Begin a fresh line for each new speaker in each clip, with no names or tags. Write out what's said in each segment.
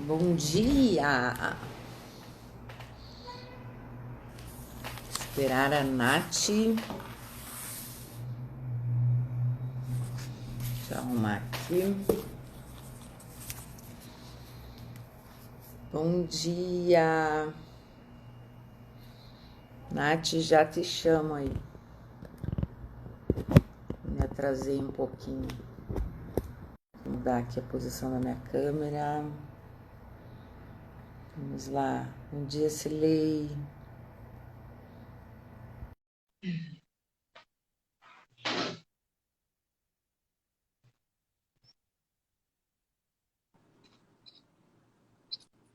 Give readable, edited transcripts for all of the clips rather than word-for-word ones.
Bom dia! Esperar a Nath. Deixa eu arrumar aqui. Bom dia! Nath, já te chamo aí. Me atrasei um pouquinho. Vou mudar aqui a posição da minha câmera. Vamos lá. Bom dia, Silei.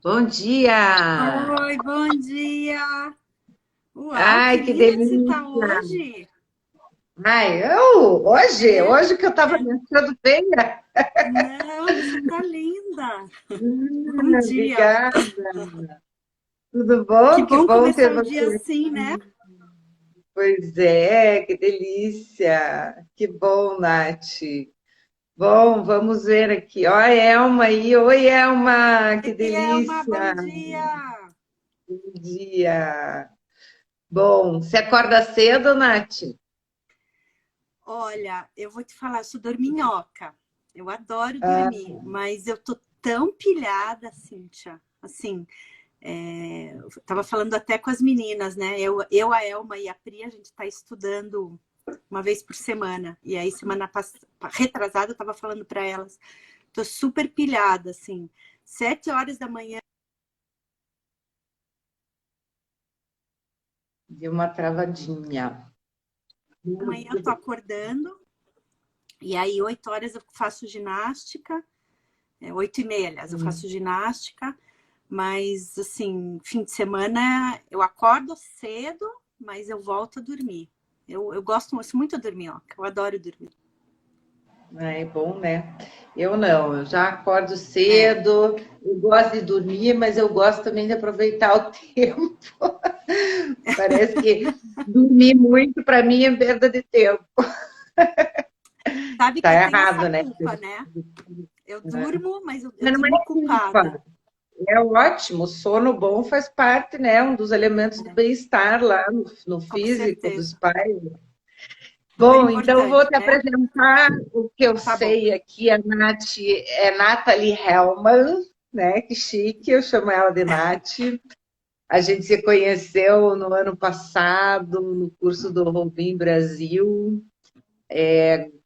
Bom dia!
Oi, bom dia! Uau, que
Ai, que
linda que você tá
delícia!
hoje!
Ai, hoje que eu tava
É,
pensando bem.
não, você tá linda! Bom dia!
Obrigada. Tudo
Que
bom? Que
bom
bom ter
começar o
você
dia assim, né?
aqui. Pois é, que delícia. Que bom, Nath. Bom, vamos ver aqui. Ó, a Elma aí. Oi, Elma, que
Ei, Elma, bom
delícia.
dia!
Bom dia. Bom, você acorda cedo, Nath?
Olha, eu vou te falar, eu sou dorminhoca. Eu adoro
Ah,
dormir, mas eu tô tão pilhada, Cíntia. Assim, eu tava falando até com as meninas, né? A Elma e a Pri, a gente tá estudando uma vez por semana. E aí, semana passada, retrasada, eu tava falando para elas. Tô super pilhada, assim. 7 horas da manhã,
deu uma travadinha.
eu tô acordando. E aí, 8 horas eu faço ginástica. 8h30, aliás, eu faço ginástica. Mas, assim, fim de semana eu acordo cedo, mas eu volto a dormir. Eu gosto muito de dormir, ó. Eu adoro dormir.
É bom, né? Eu não, eu já acordo
É,
cedo, eu gosto de dormir, mas eu gosto também de aproveitar o tempo. Parece que dormir muito para mim é perda de tempo.
sabe
Tá
que eu tenho essa
errado, né?
culpa, né? Eu
Né?
durmo, mas eu
Mas não é
durmo culpada.
culpa, é ótimo. O sono bom faz parte, né? Um dos elementos do
É,
bem-estar lá no
com
físico dos
certeza.
pais.
Super
Bom, então eu vou
importante,
te
né?
apresentar o que eu
Tá bom.
sei aqui. A Nath é Nathalie Hellman, né? Que chique, eu chamo ela de Nath. A gente se conheceu no ano passado, no curso do Rovim Brasil.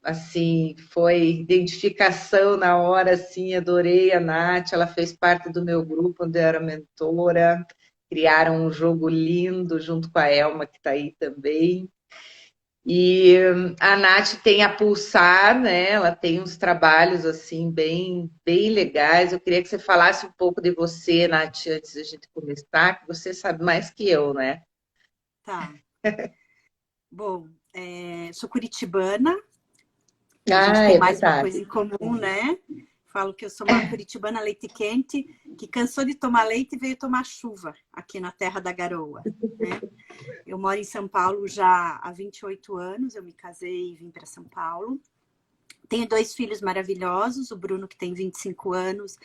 Assim, foi identificação na hora, assim, adorei a Nath, ela fez parte do meu grupo onde eu era mentora, criaram um jogo lindo junto com a Elma, que está aí também. E a Nath tem a Pulsar, né? Ela tem uns trabalhos assim bem legais. Eu queria que você falasse um pouco de você, Nath, antes da gente começar, que você sabe mais que eu, né?
Tá. Bom, sou curitibana. A gente
Ah,
tem
é
mais uma
verdade.
coisa em comum, né? Falo que eu sou uma curitibana leite quente que cansou de tomar leite e veio tomar chuva aqui na Terra da Garoa, né? Eu moro em São Paulo já há 28 anos. Eu me casei e vim para São Paulo. Tenho dois filhos maravilhosos, o Bruno, que tem 25 anos,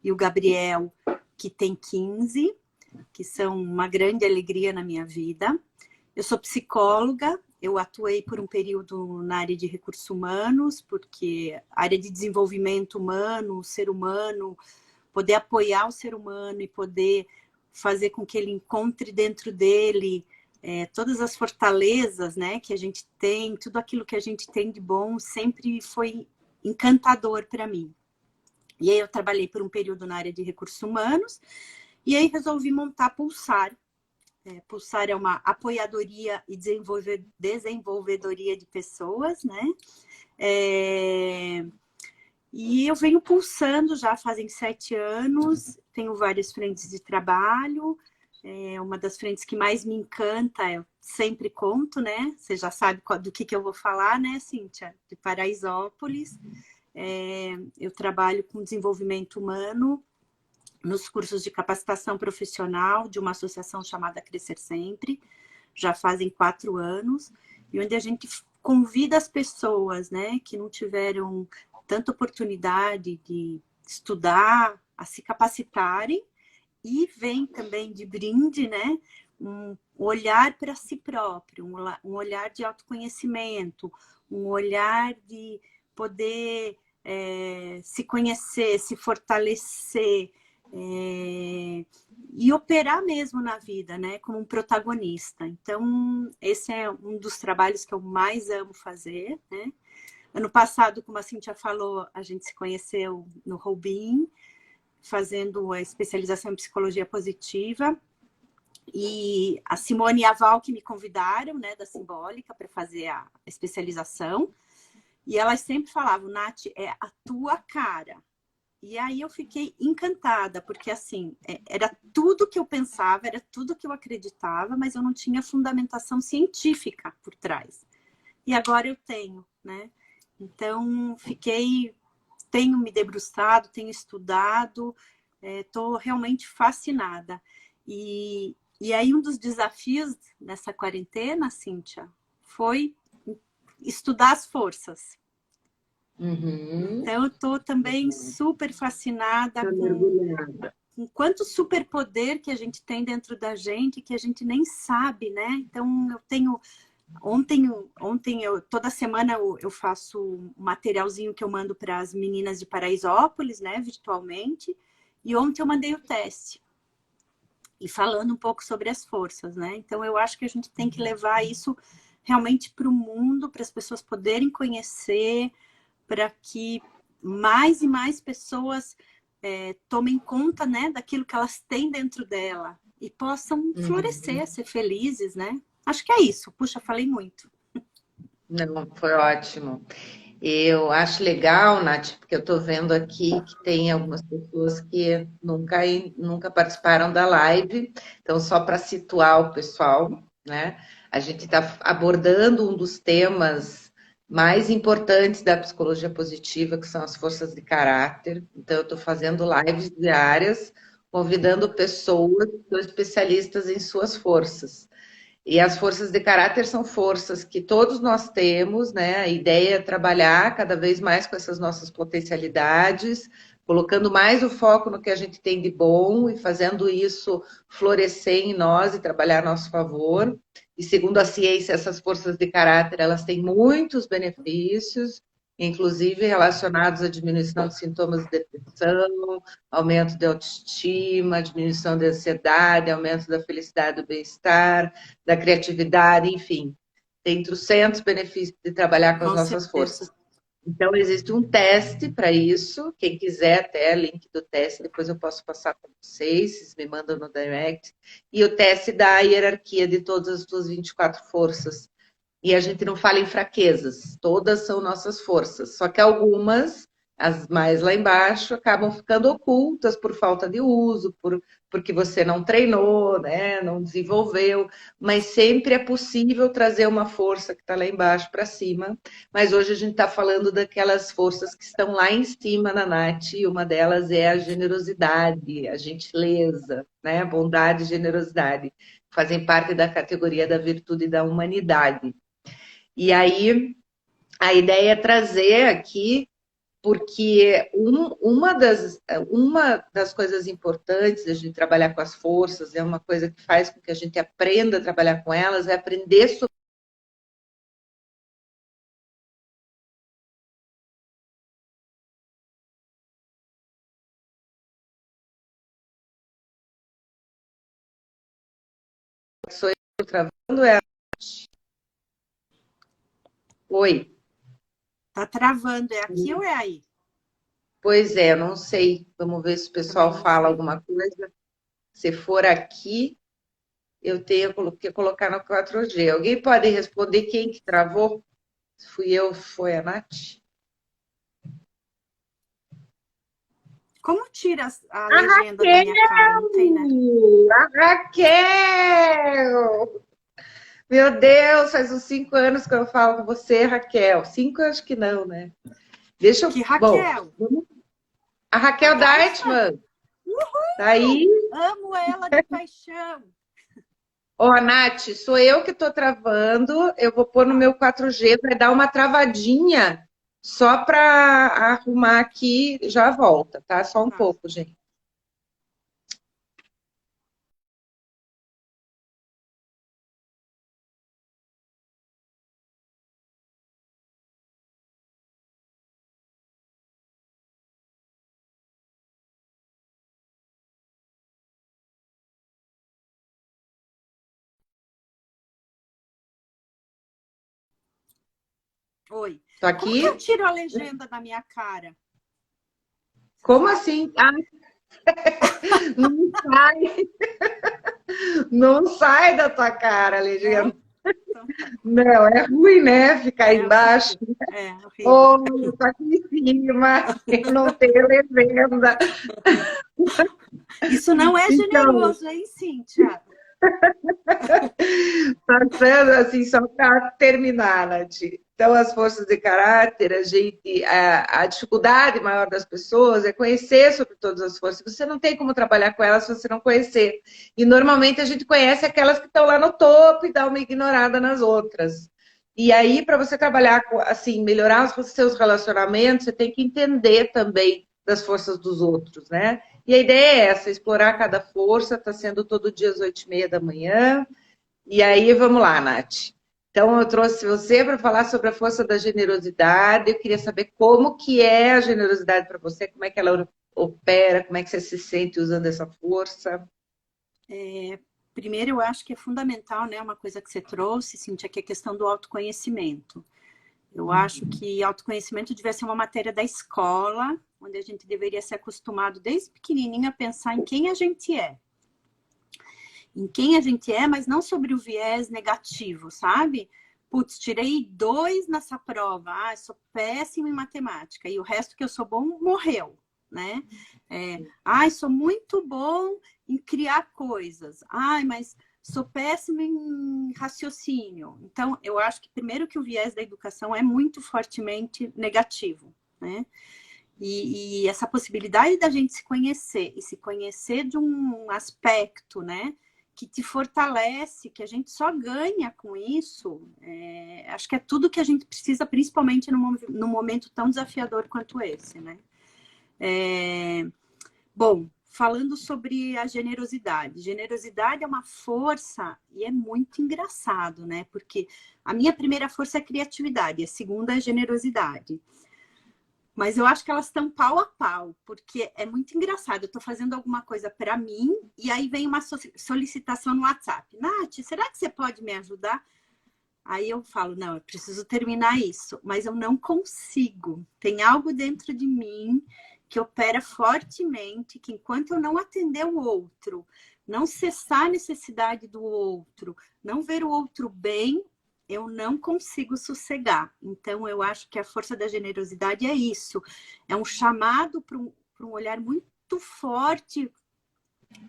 e o Gabriel, que tem 15, que são uma grande alegria na minha vida. Eu sou psicóloga, eu atuei por um período na área de recursos humanos, porque a área de desenvolvimento humano, o ser humano, poder apoiar o ser humano e poder fazer com que ele encontre dentro dele todas as fortalezas, né, que a gente tem, tudo aquilo que a gente tem de bom, sempre foi encantador para mim. E aí eu trabalhei por um período na área de recursos humanos, e aí resolvi montar a Pulsar. Pulsar é uma apoiadoria e desenvolvedoria de pessoas, né? É, e eu venho pulsando já fazem 7 anos, tenho várias frentes de trabalho. Uma das frentes que mais me encanta, eu sempre conto, né? Você já sabe do que eu vou falar, né, Cíntia? De Paraisópolis. Eu trabalho com desenvolvimento humano nos cursos de capacitação profissional de uma associação chamada Crescer Sempre, já fazem 4 anos, e onde a gente convida as pessoas, né, que não tiveram tanta oportunidade de estudar a se capacitarem, e vem também de brinde, né, um olhar para si próprio, um olhar de autoconhecimento, um olhar de poder se conhecer, se fortalecer, e operar mesmo na vida, né, como um protagonista. Então, esse é um dos trabalhos que eu mais amo fazer, né. Ano passado, como a Cíntia falou, a gente se conheceu no Roubim, fazendo a especialização em psicologia positiva, e a Simone e a Val que me convidaram, né, da Simbólica, para fazer a especialização, e elas sempre falavam, Nath, é a tua cara. E aí eu fiquei encantada, porque assim, era tudo que eu pensava, era tudo que eu acreditava, mas eu não tinha fundamentação científica por trás. E agora eu tenho, né? Então, tenho me debruçado, tenho estudado, estou realmente fascinada. E aí um dos desafios nessa quarentena, Cíntia, foi estudar as forças.
Uhum.
Então, eu estou também super fascinada com quanto superpoder que a gente tem dentro da gente, que a gente nem sabe, né? Então, eu tenho... Ontem toda semana eu faço um materialzinho que eu mando para as meninas de Paraisópolis, né, virtualmente. E ontem eu mandei o teste. E falando um pouco sobre as forças, né? Então, eu acho que a gente tem que levar isso realmente para o mundo, para as pessoas poderem conhecer, para que mais e mais pessoas tomem conta, né, daquilo que elas têm dentro dela e possam florescer, ser felizes, né? Acho que é isso. Puxa, falei muito.
Não, foi ótimo. Eu acho legal, Nath, porque eu estou vendo aqui que tem algumas pessoas que nunca participaram da live. Então, só para situar o pessoal, né? A gente está abordando um dos temas mais importantes da psicologia positiva, que são as forças de caráter. Então, eu estou fazendo lives diárias, convidando pessoas que são especialistas em suas forças. E as forças de caráter são forças que todos nós temos, né? A ideia é trabalhar cada vez mais com essas nossas potencialidades, colocando mais o foco no que a gente tem de bom e fazendo isso florescer em nós e trabalhar a nosso favor. E segundo a ciência, essas forças de caráter, elas têm muitos benefícios, inclusive relacionados à diminuição de sintomas de depressão, aumento da autoestima, diminuição da ansiedade, aumento da felicidade e do bem-estar, da criatividade, enfim. Tem trocentos benefícios de trabalhar com as
Com
nossas
certeza.
forças. Então, existe um teste para isso. Quem quiser, até link do teste, depois eu posso passar para vocês, vocês me mandam no direct. E o teste dá a hierarquia de todas as suas 24 forças. E a gente não fala em fraquezas, todas são nossas forças. Só que algumas, as mais lá embaixo, acabam ficando ocultas por falta de uso, porque você não treinou, né? Não desenvolveu. Mas sempre é possível trazer uma força que está lá embaixo para cima. Mas hoje a gente está falando daquelas forças que estão lá em cima na Nath, e uma delas é a generosidade, a gentileza, né? Bondade e generosidade. Fazem parte da categoria da virtude e da humanidade. E aí, a ideia é trazer aqui, porque uma das coisas importantes de a gente trabalhar com as forças, é uma coisa que faz com que a gente aprenda a trabalhar com elas, é aprender sobre o travando é. Oi.
Tá travando. É aqui ou é aí?
Pois é, não sei. Vamos ver se o
Também
pessoal
não
fala
sei.
alguma coisa. Se for aqui, eu tenho que colocar no 4G. Alguém pode responder quem que travou? Fui eu, foi a Nath?
Como tira a
A
legenda da minha cara? Não tem, né?
A Raquel! Meu Deus, faz uns 5 anos que eu falo com você, Raquel. 5 acho que não, né? Deixa
Que
eu. Bom,
Raquel?
a
A
Raquel
Daisman?
Deitman, tá aí?
Amo ela de paixão.
Ó, Nath, sou eu que tô travando. Eu vou pôr no
Tá,
meu 4G, vai dar uma travadinha só para arrumar aqui, já volta, tá? Só um
tá.
pouco, gente.
Oi.
Tô
Como que eu
aqui?
tiro a legenda da minha cara?
Como assim? Ah, não sai, não sai da tua cara, legenda.
Não? Então tá.
Não, é ruim, né? Ficar
É
embaixo.
horrível. É horrível.
Ou tá aqui em cima, eu não tenho legenda.
Isso não é
Então,
generoso, hein, Cíntia?
passando assim, só para terminar, Nath. Então, as forças de caráter, a dificuldade maior das pessoas é conhecer sobre todas as forças. Você não tem como trabalhar com elas se você não conhecer. E normalmente a gente conhece aquelas que estão lá no topo e dá uma ignorada nas outras. E aí, para você trabalhar, assim, melhorar os seus relacionamentos, você tem que entender também das forças dos outros, né? E a ideia é essa, explorar cada força, está sendo todo dia às 8h30 da manhã. E aí, vamos lá, Nath. Então, eu trouxe você para falar sobre a força da generosidade. Eu queria saber como que é a generosidade para você, como é que ela opera, como é que você se sente usando essa força.
Primeiro, eu acho que é fundamental, né, uma coisa que você trouxe, Cíntia, que é a questão do autoconhecimento. Eu acho que autoconhecimento devia ser uma matéria da escola, onde a gente deveria ser acostumado desde pequenininho a pensar em quem a gente é. Em quem a gente é, mas não sobre o viés negativo, sabe? Putz, tirei 2 nessa prova, sou péssima em matemática, e o resto que eu sou bom morreu, né? Sou muito bom em criar coisas, mas sou péssima em raciocínio. Então, eu acho que primeiro que o viés da educação é muito fortemente negativo, né? E essa possibilidade da gente se conhecer, e se conhecer de um aspecto, né, que te fortalece, que a gente só ganha com isso, acho que é tudo que a gente precisa, principalmente num momento tão desafiador quanto esse, né? Bom, falando sobre a generosidade. Generosidade é uma força e é muito engraçado, né? Porque a minha primeira força é a criatividade, a segunda é a generosidade. Mas eu acho que elas estão pau a pau, porque é muito engraçado. Eu estou fazendo alguma coisa para mim e aí vem uma solicitação no WhatsApp. Nath, será que você pode me ajudar? Aí eu falo, não, eu preciso terminar isso, mas eu não consigo. Tem algo dentro de mim que opera fortemente, que enquanto eu não atender o outro, não cessar a necessidade do outro, não ver o outro bem, eu não consigo sossegar. Então, eu acho que a força da generosidade é isso. É um chamado para um olhar muito forte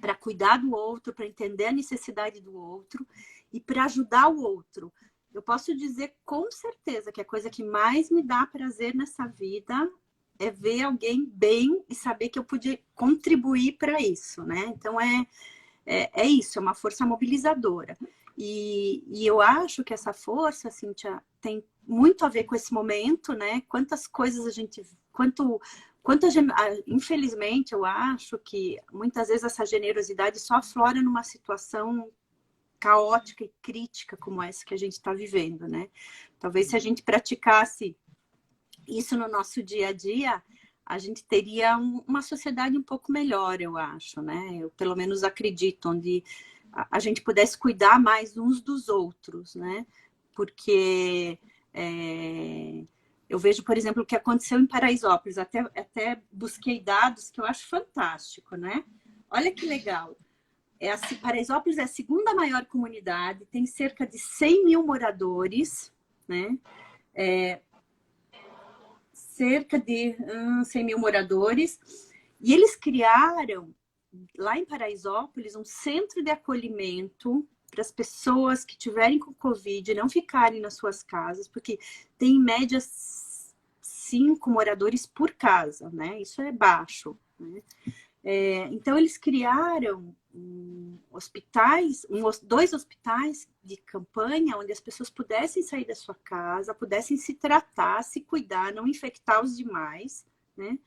para cuidar do outro, para entender a necessidade do outro e para ajudar o outro. Eu posso dizer com certeza que a coisa que mais me dá prazer nessa vida é ver alguém bem e saber que eu pude contribuir para isso, né? Então, é isso, é uma força mobilizadora. E eu acho que essa força, Cíntia, tem muito a ver com esse momento, né? Quantas coisas a gente... Infelizmente, eu acho que muitas vezes essa generosidade só aflora numa situação caótica e crítica como essa que a gente está vivendo, né? Talvez se a gente praticasse isso no nosso dia a dia, a gente teria uma sociedade um pouco melhor, eu acho, né? Eu pelo menos acredito, onde a gente pudesse cuidar mais uns dos outros, né? Porque eu vejo, por exemplo, o que aconteceu em Paraisópolis, até busquei dados que eu acho fantástico, né? Olha que legal. Paraisópolis é a segunda maior comunidade, tem cerca de 100 mil moradores, né? Cerca de 100 mil moradores, e eles criaram, lá em Paraisópolis, um centro de acolhimento para as pessoas que tiverem com Covid não ficarem nas suas casas, porque tem, em média, 5 moradores por casa, né? Isso é baixo, né? Então, eles criaram dois hospitais de campanha, onde as pessoas pudessem sair da sua casa, pudessem se tratar, se cuidar, não infectar os demais, né?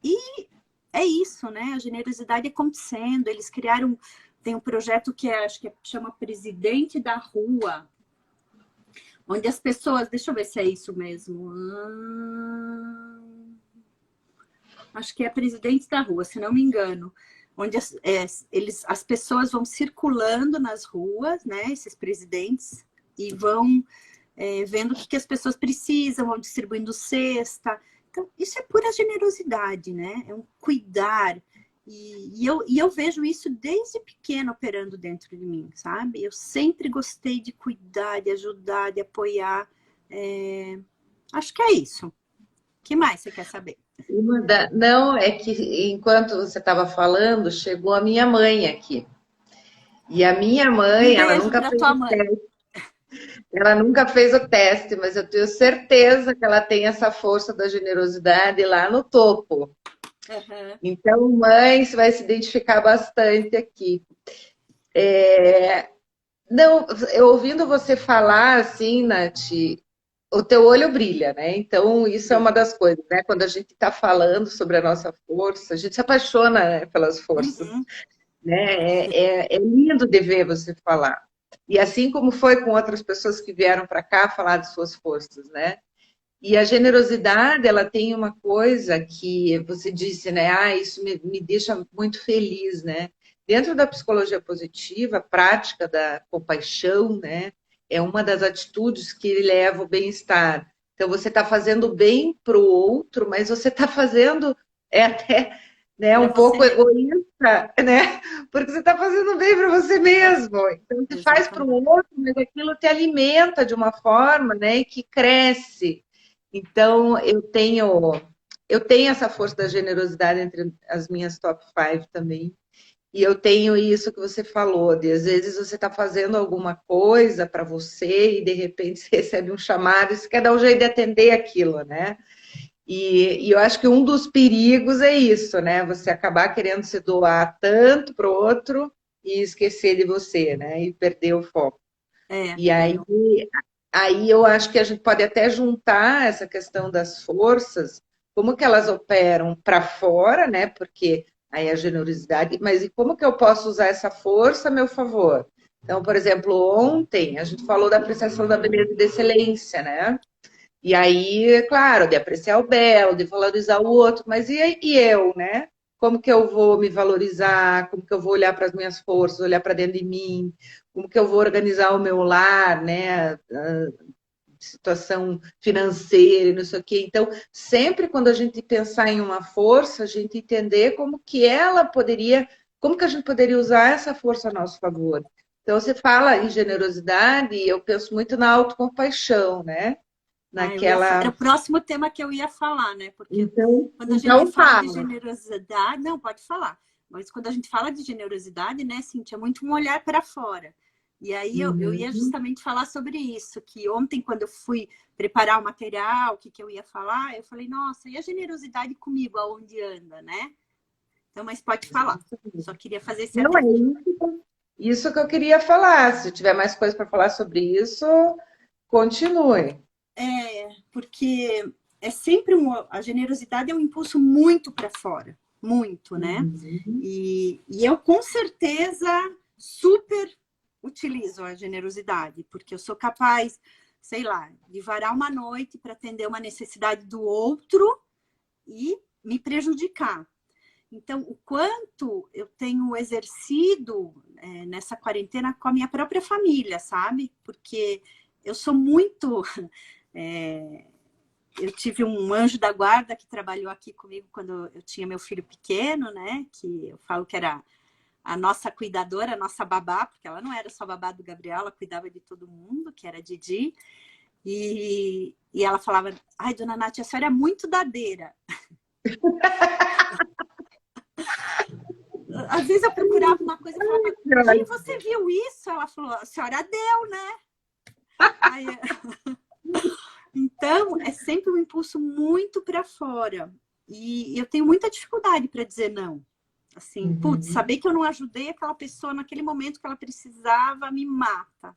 E é isso, né? A generosidade acontecendo. Eles criaram, tem um projeto que acho que chama Presidente da Rua, onde as pessoas, deixa eu ver se é isso mesmo. Acho que é Presidente da Rua, se não me engano, onde as pessoas vão circulando nas ruas, né, esses presidentes, e vão vendo o que as pessoas precisam, vão distribuindo cesta. Então, isso é pura generosidade, né? É um cuidar. E eu vejo isso desde pequena operando dentro de mim, sabe? Eu sempre gostei de cuidar, de ajudar, de apoiar. Acho que é isso. O que mais você quer saber?
Não, é que enquanto você estava falando, chegou a minha mãe aqui. E a minha
Um
mãe, ela
beijo
nunca
para
fez
tua
o
mãe.
teste. Ela nunca fez o teste, mas eu tenho certeza que ela tem essa força da generosidade lá no topo.
Uhum.
Então, mãe, você vai se identificar bastante aqui. Não, eu ouvindo você falar assim, Nath, o teu olho brilha, né? Então, isso é uma
Sim.
das coisas, né? Quando a gente está falando sobre a nossa força, a gente se apaixona, né, pelas forças,
Uhum.
né? É lindo de ver você falar. E assim como foi com outras pessoas que vieram para cá falar de suas forças, né? E a generosidade, ela tem uma coisa que você disse, né? Ah, isso me deixa muito feliz, né? Dentro da psicologia positiva, a prática da compaixão, né? É uma das atitudes que leva ao bem-estar. Então, você está fazendo bem para o outro, mas você está fazendo até né,
Para
um
você
pouco
mesmo.
egoísta, né? Porque você está fazendo bem para você mesmo. Então, você faz para o
Exatamente.
outro, mas aquilo te alimenta de uma forma, né, que cresce. Então, eu tenho essa força da generosidade entre as minhas top 5 também. E eu tenho isso que você falou, de às vezes você está fazendo alguma coisa para você e de repente você recebe um chamado e você quer dar um jeito de atender aquilo, né? E eu acho que um dos perigos é isso, né? Você acabar querendo se doar tanto para o outro e esquecer de você, né? E perder o foco. E aí,
Eu.
aí eu acho que a gente pode até juntar essa questão das forças, como que elas operam para fora, né? Porque aí a generosidade, mas e como que eu posso usar essa força a meu favor? Então, por exemplo, ontem a gente falou da apreciação da beleza e da excelência, né? E aí, é claro, de apreciar o belo, de valorizar o outro, mas e eu, né? Como que eu vou me valorizar? Como que eu vou olhar para as minhas forças, olhar para dentro de mim? Como que eu vou organizar o meu lar, né? Situação financeira e não sei o quê. Então, sempre quando a gente pensar em uma força, a gente entender como que ela poderia, como que a gente poderia usar essa força a nosso favor. Então, você fala em generosidade, e eu penso muito na autocompaixão, né?
Era
Naquela.
o próximo tema que eu ia falar, né? Porque
Então,
quando a gente
então
fala de
fala.
generosidade, não, pode falar. Mas quando a gente fala de generosidade, né, Cintia, é muito um olhar para fora. E aí eu ia
Uhum.
justamente falar sobre isso, que ontem, quando eu fui preparar o material, o que eu ia falar, eu falei, nossa, e a generosidade comigo, aonde anda, né? Então, mas pode falar. Só queria fazer esse
Não é
adendo.
isso que eu queria falar. Se tiver mais coisa para falar sobre isso, continue.
Porque é sempre a generosidade é um impulso muito para fora, muito, né?
Uhum.
E eu com certeza super utilizo a generosidade, porque eu sou capaz, sei lá, de varar uma noite para atender uma necessidade do outro e me prejudicar. Então, o quanto eu tenho exercido nessa quarentena com a minha própria família, sabe? Porque eu sou muito. Eu tive um anjo da guarda que trabalhou aqui comigo quando eu tinha meu filho pequeno, né? Que eu falo que era a nossa cuidadora, a nossa babá, porque ela não era só babá do Gabriel, ela cuidava de todo mundo, que era a Didi. E ela falava, ai, dona Nath, a senhora é muito dadeira. Às vezes eu procurava uma coisa e falava, Di, você viu isso? Ela falou, a senhora deu, né? Aí, então, é sempre um impulso muito para fora. E eu tenho muita dificuldade para dizer não. Assim, putz,
Uhum.
saber que eu não ajudei aquela pessoa naquele momento que ela precisava me mata.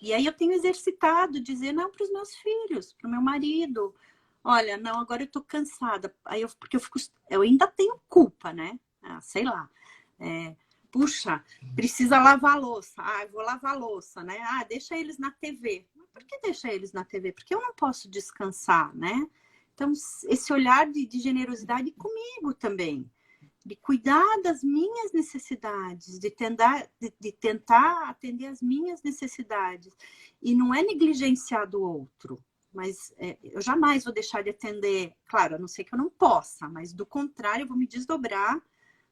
E aí eu tenho exercitado dizer não para os meus filhos, para o meu marido. Olha, não, agora eu tô cansada. Aí porque eu ainda tenho culpa, né? Ah, sei lá. Puxa, precisa lavar a louça. Ah, eu vou lavar a louça, né? Ah, deixa eles na TV. Mas por que deixa eles na TV? Porque eu não posso descansar, né? Então, esse olhar de generosidade comigo também. de cuidar das minhas necessidades, de tentar atender as minhas necessidades. E não é negligenciar do outro, mas eu jamais vou deixar de atender, claro, a não ser que eu não possa, mas do contrário, eu vou me desdobrar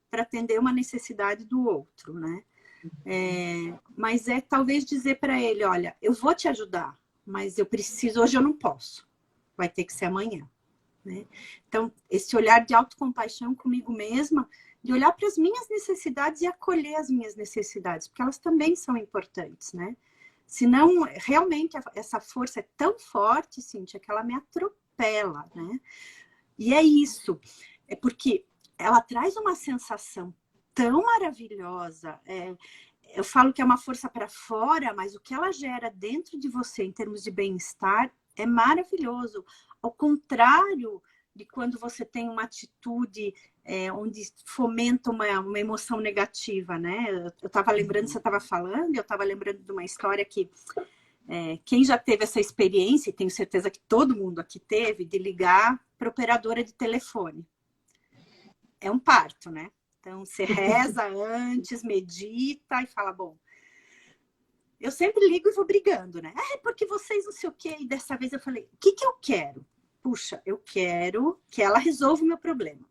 para atender uma necessidade do outro, né? Mas talvez dizer para ele, olha, eu vou te ajudar, mas eu preciso, hoje eu não posso, vai ter que ser amanhã. Né? Então, esse olhar de autocompaixão comigo mesma, de olhar para as minhas necessidades e acolher as minhas necessidades, porque elas também são importantes, né? Senão, realmente, essa força é tão forte, Cíntia, que ela me atropela, né? E é isso, é porque ela traz uma sensação tão maravilhosa, eu falo que é uma força para fora, mas o que ela gera dentro de você, em termos de bem-estar, é maravilhoso. Ao contrário de quando você tem uma atitude onde fomenta uma emoção negativa, né? Eu estava lembrando, você estava falando, eu estava lembrando de uma história que quem já teve essa experiência, e tenho certeza que todo mundo aqui teve, de ligar para operadora de telefone. É um parto, né? Então, você reza antes, medita e fala, bom, eu sempre ligo e vou brigando, né? Porque vocês não sei o quê. E dessa vez eu falei, o que eu quero? Puxa, eu quero que ela resolva o meu problema.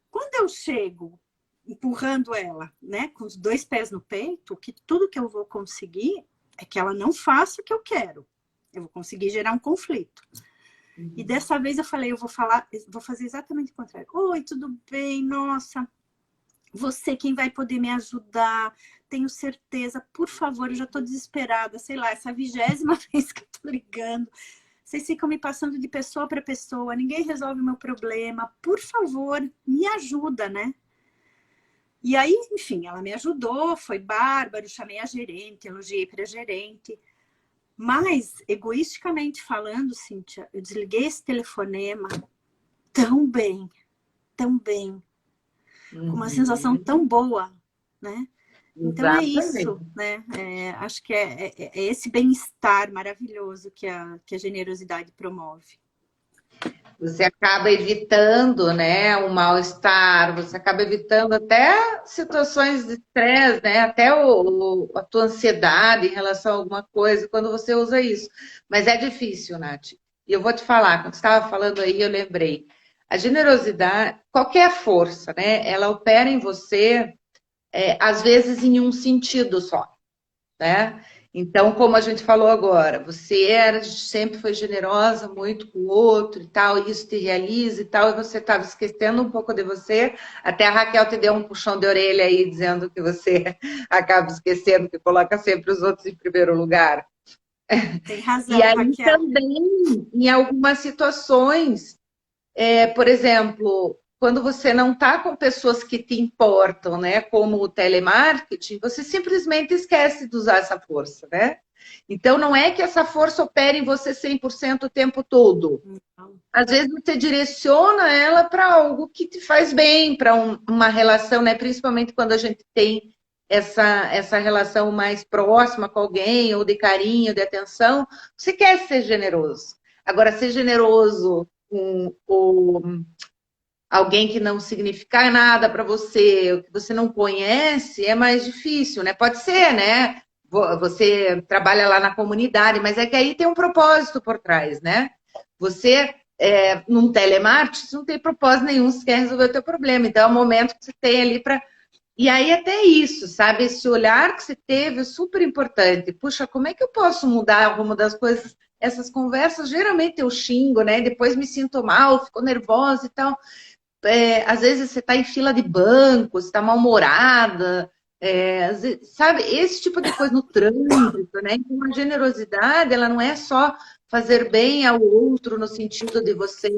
Quando eu chego empurrando ela, né, com os 2 pés no peito, que tudo que eu vou conseguir é que ela não faça o que eu quero. Eu vou conseguir gerar um conflito. E dessa vez eu falei, vou fazer exatamente o contrário. Oi, tudo bem? Nossa, você quem vai poder me ajudar, tenho certeza, por favor, eu já estou desesperada, sei lá, essa 20ª vez que eu estou ligando, vocês ficam me passando de pessoa para pessoa, ninguém resolve o meu problema, por favor, me ajuda, né? E aí, enfim, ela me ajudou, foi bárbaro, chamei a gerente, elogiei para a gerente, mas, egoisticamente falando, Cíntia, eu desliguei esse telefonema tão bem, com uma sensação tão boa, né? Então é isso, né? Acho que é esse bem-estar maravilhoso que a generosidade promove.
Você acaba evitando, né, o mal-estar, você acaba evitando até situações de estresse, né, até a tua ansiedade em relação a alguma coisa, quando você usa isso. Mas é difícil, Nath. E eu vou te falar, quando você estava falando aí, eu lembrei. A generosidade, qualquer força, né, ela opera em você, às vezes, em um sentido só, né? Então, como a gente falou agora, você sempre foi generosa muito com o outro e tal, e isso te realiza e tal, e você estava esquecendo um pouco de você, até a Raquel te deu um puxão de orelha aí, dizendo que você acaba esquecendo, que coloca sempre os outros em primeiro lugar.
Tem razão,
E aí
Raquel.
também, em algumas situações, por exemplo, quando você não está com pessoas que te importam, né, como o telemarketing, você simplesmente esquece de usar essa força, né? Então, não é que essa força opere em você 100% o tempo todo. Às vezes, você direciona ela para algo que te faz bem, para uma relação, né? Principalmente quando a gente tem essa relação mais próxima com alguém, ou de carinho, de atenção, você quer ser generoso. Agora, ser generoso com alguém que não significa nada para você, que você não conhece, é mais difícil, né? Pode ser, né? Você trabalha lá na comunidade, mas é que aí tem um propósito por trás, né? Você, num telemarketing, não tem propósito nenhum, você quer resolver o teu problema. Então, é o momento que você tem ali para... E aí, até isso, sabe? Esse olhar que você teve é super importante. Puxa, como é que eu posso mudar o rumo das coisas? Essas conversas, geralmente eu xingo, né? Depois me sinto mal, fico nervosa e tal. Às vezes você está em fila de banco, você está mal-humorada, sabe? Esse tipo de coisa no trânsito, né? Então, a generosidade, ela não é só fazer bem ao outro no sentido de você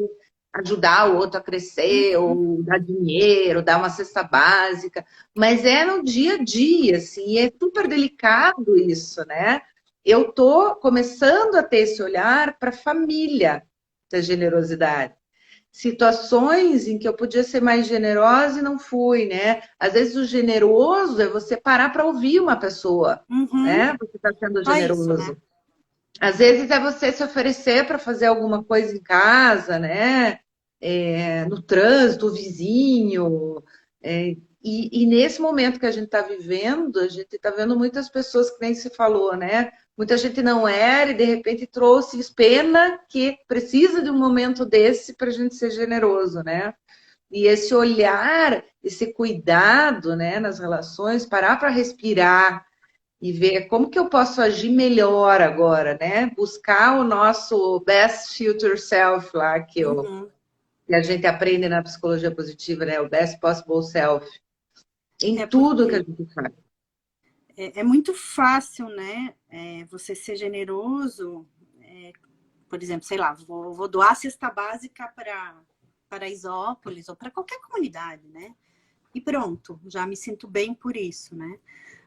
ajudar o outro a crescer, ou dar dinheiro, dar uma cesta básica, mas é no dia a dia, assim, e é super delicado isso, né? Eu tô começando a ter esse olhar para a família da generosidade. Situações em que eu podia ser mais generosa e não fui, né? Às vezes o generoso é você parar para ouvir uma pessoa, né? Você está sendo
Só isso,
generoso.
né?
Às vezes é você se oferecer para fazer alguma coisa em casa, né? No trânsito, o vizinho. E nesse momento que a gente está vivendo, a gente está vendo muitas pessoas que nem se falou, né? Muita gente não era e de repente trouxe pena que precisa de um momento desse para a gente ser generoso, né? E esse olhar, esse cuidado, né, nas relações, parar para respirar e ver como que eu posso agir melhor agora, né? Buscar o nosso best future self lá,
Uhum.
que a gente aprende na psicologia positiva, né? O best possible self, em
É
tudo que a
porque
gente faz.
é muito fácil, né? Você ser generoso, por exemplo, sei lá, vou doar cesta básica para Isópolis ou para qualquer comunidade, né? E pronto, já me sinto bem por isso, né?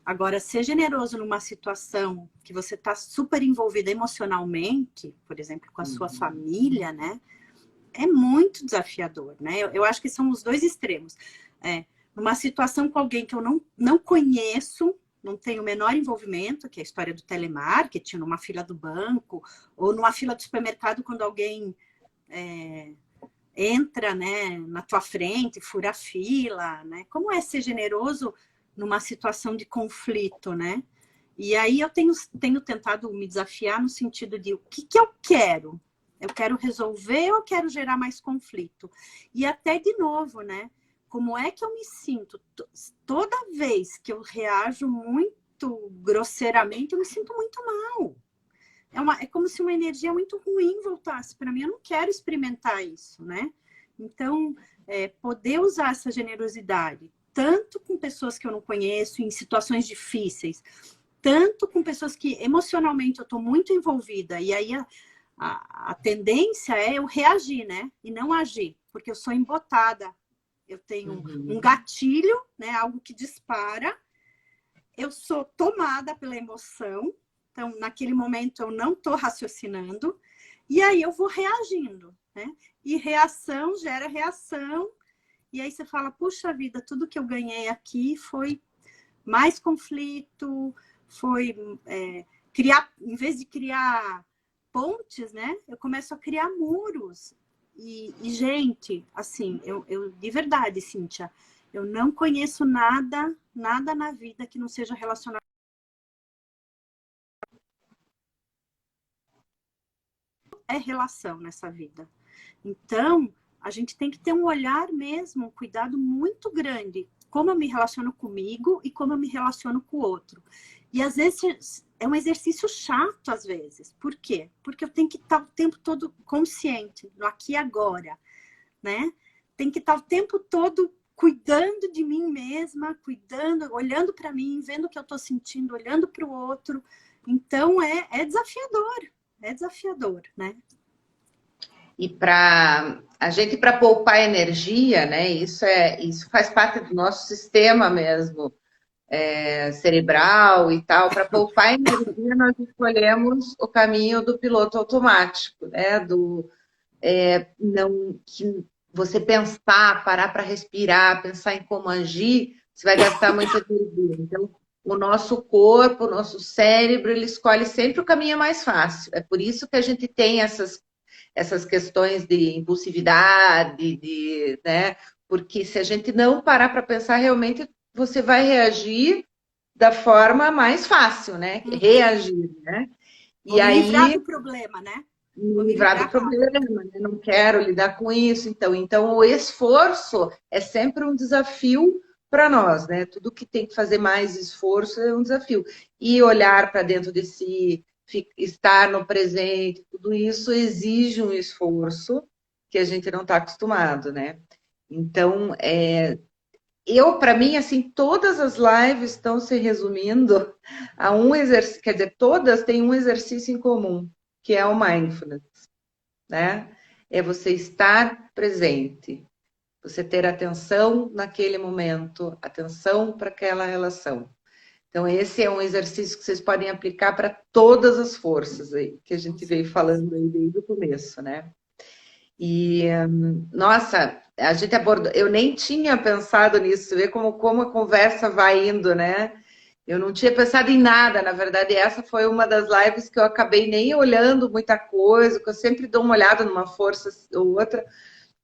Agora, ser generoso numa situação que você está super envolvida emocionalmente, por exemplo, com a sua família, né? É muito desafiador, né? Eu acho que são os dois extremos. Numa situação com alguém que eu não conheço, não tenho o menor envolvimento, que é a história do telemarketing, numa fila do banco, ou numa fila do supermercado, quando alguém entra, né, na tua frente, fura a fila, né? Como é ser generoso numa situação de conflito, né? E aí eu tenho tentado me desafiar no sentido de o que eu quero? Eu quero resolver ou eu quero gerar mais conflito? E até de novo, né? Como é que eu me sinto? Toda vez que eu reajo muito grosseiramente, eu me sinto muito mal. É como se uma energia muito ruim voltasse para mim. Eu não quero experimentar isso, né? Então, poder usar essa generosidade, tanto com pessoas que eu não conheço, em situações difíceis, tanto com pessoas que emocionalmente eu estou muito envolvida, e aí a tendência é eu reagir, né? E não agir, porque eu sou embotada. Eu tenho um gatilho, né? Algo que dispara. Eu sou tomada pela emoção. Então, naquele momento, eu não estou raciocinando. E aí eu vou reagindo, né? E reação gera reação. E aí você fala, puxa vida, tudo que eu ganhei aqui foi mais conflito, foi criar, em vez de criar pontes, né? Eu começo a criar muros. E gente, assim, eu de verdade, Cíntia, eu não conheço nada na vida que não seja relacionado. É relação nessa vida. Então, a gente tem que ter um olhar mesmo, um cuidado muito grande. Como eu me relaciono comigo e como eu me relaciono com o outro. E às vezes é um exercício chato, às vezes. Por quê? Porque eu tenho que estar o tempo todo consciente, no aqui e agora, né? Tem que estar o tempo todo cuidando de mim mesma, cuidando, olhando para mim, vendo o que eu estou sentindo, olhando para o outro. Então, é desafiador, né?
E para a gente, para poupar energia, né? Isso faz parte do nosso sistema mesmo, cerebral e tal. Para poupar energia, nós escolhemos o caminho do piloto automático, né? Não que você pensar, parar para respirar, pensar em como agir, você vai gastar muita energia. Então, o nosso corpo, o nosso cérebro, ele escolhe sempre o caminho mais fácil. É por isso que a gente tem essas questões de impulsividade, né? Porque se a gente não parar para pensar, realmente você vai reagir da forma mais fácil, né? Reagir, né?
Vou
E
me livrar
aí
do problema, né? Vou
me
me
livrar do
livrar rápido.
problema, né? Não quero lidar com isso. Então, o esforço é sempre um desafio para nós, né? Tudo que tem que fazer mais esforço é um desafio. E olhar para dentro de si, estar no presente, tudo isso exige um esforço que a gente não está acostumado, né? Então, para mim, assim, todas as lives estão se resumindo a um exercício, quer dizer, todas têm um exercício em comum, que é o mindfulness, né? É você estar presente, você ter atenção naquele momento, atenção para aquela relação. Então, esse é um exercício que vocês podem aplicar para todas as forças aí, que a gente veio falando aí desde o começo, né? E, nossa, a gente abordou, eu nem tinha pensado nisso, ver como a conversa vai indo, né? Eu não tinha pensado em nada, na verdade, essa foi uma das lives que eu acabei nem olhando muita coisa, que eu sempre dou uma olhada numa força ou outra,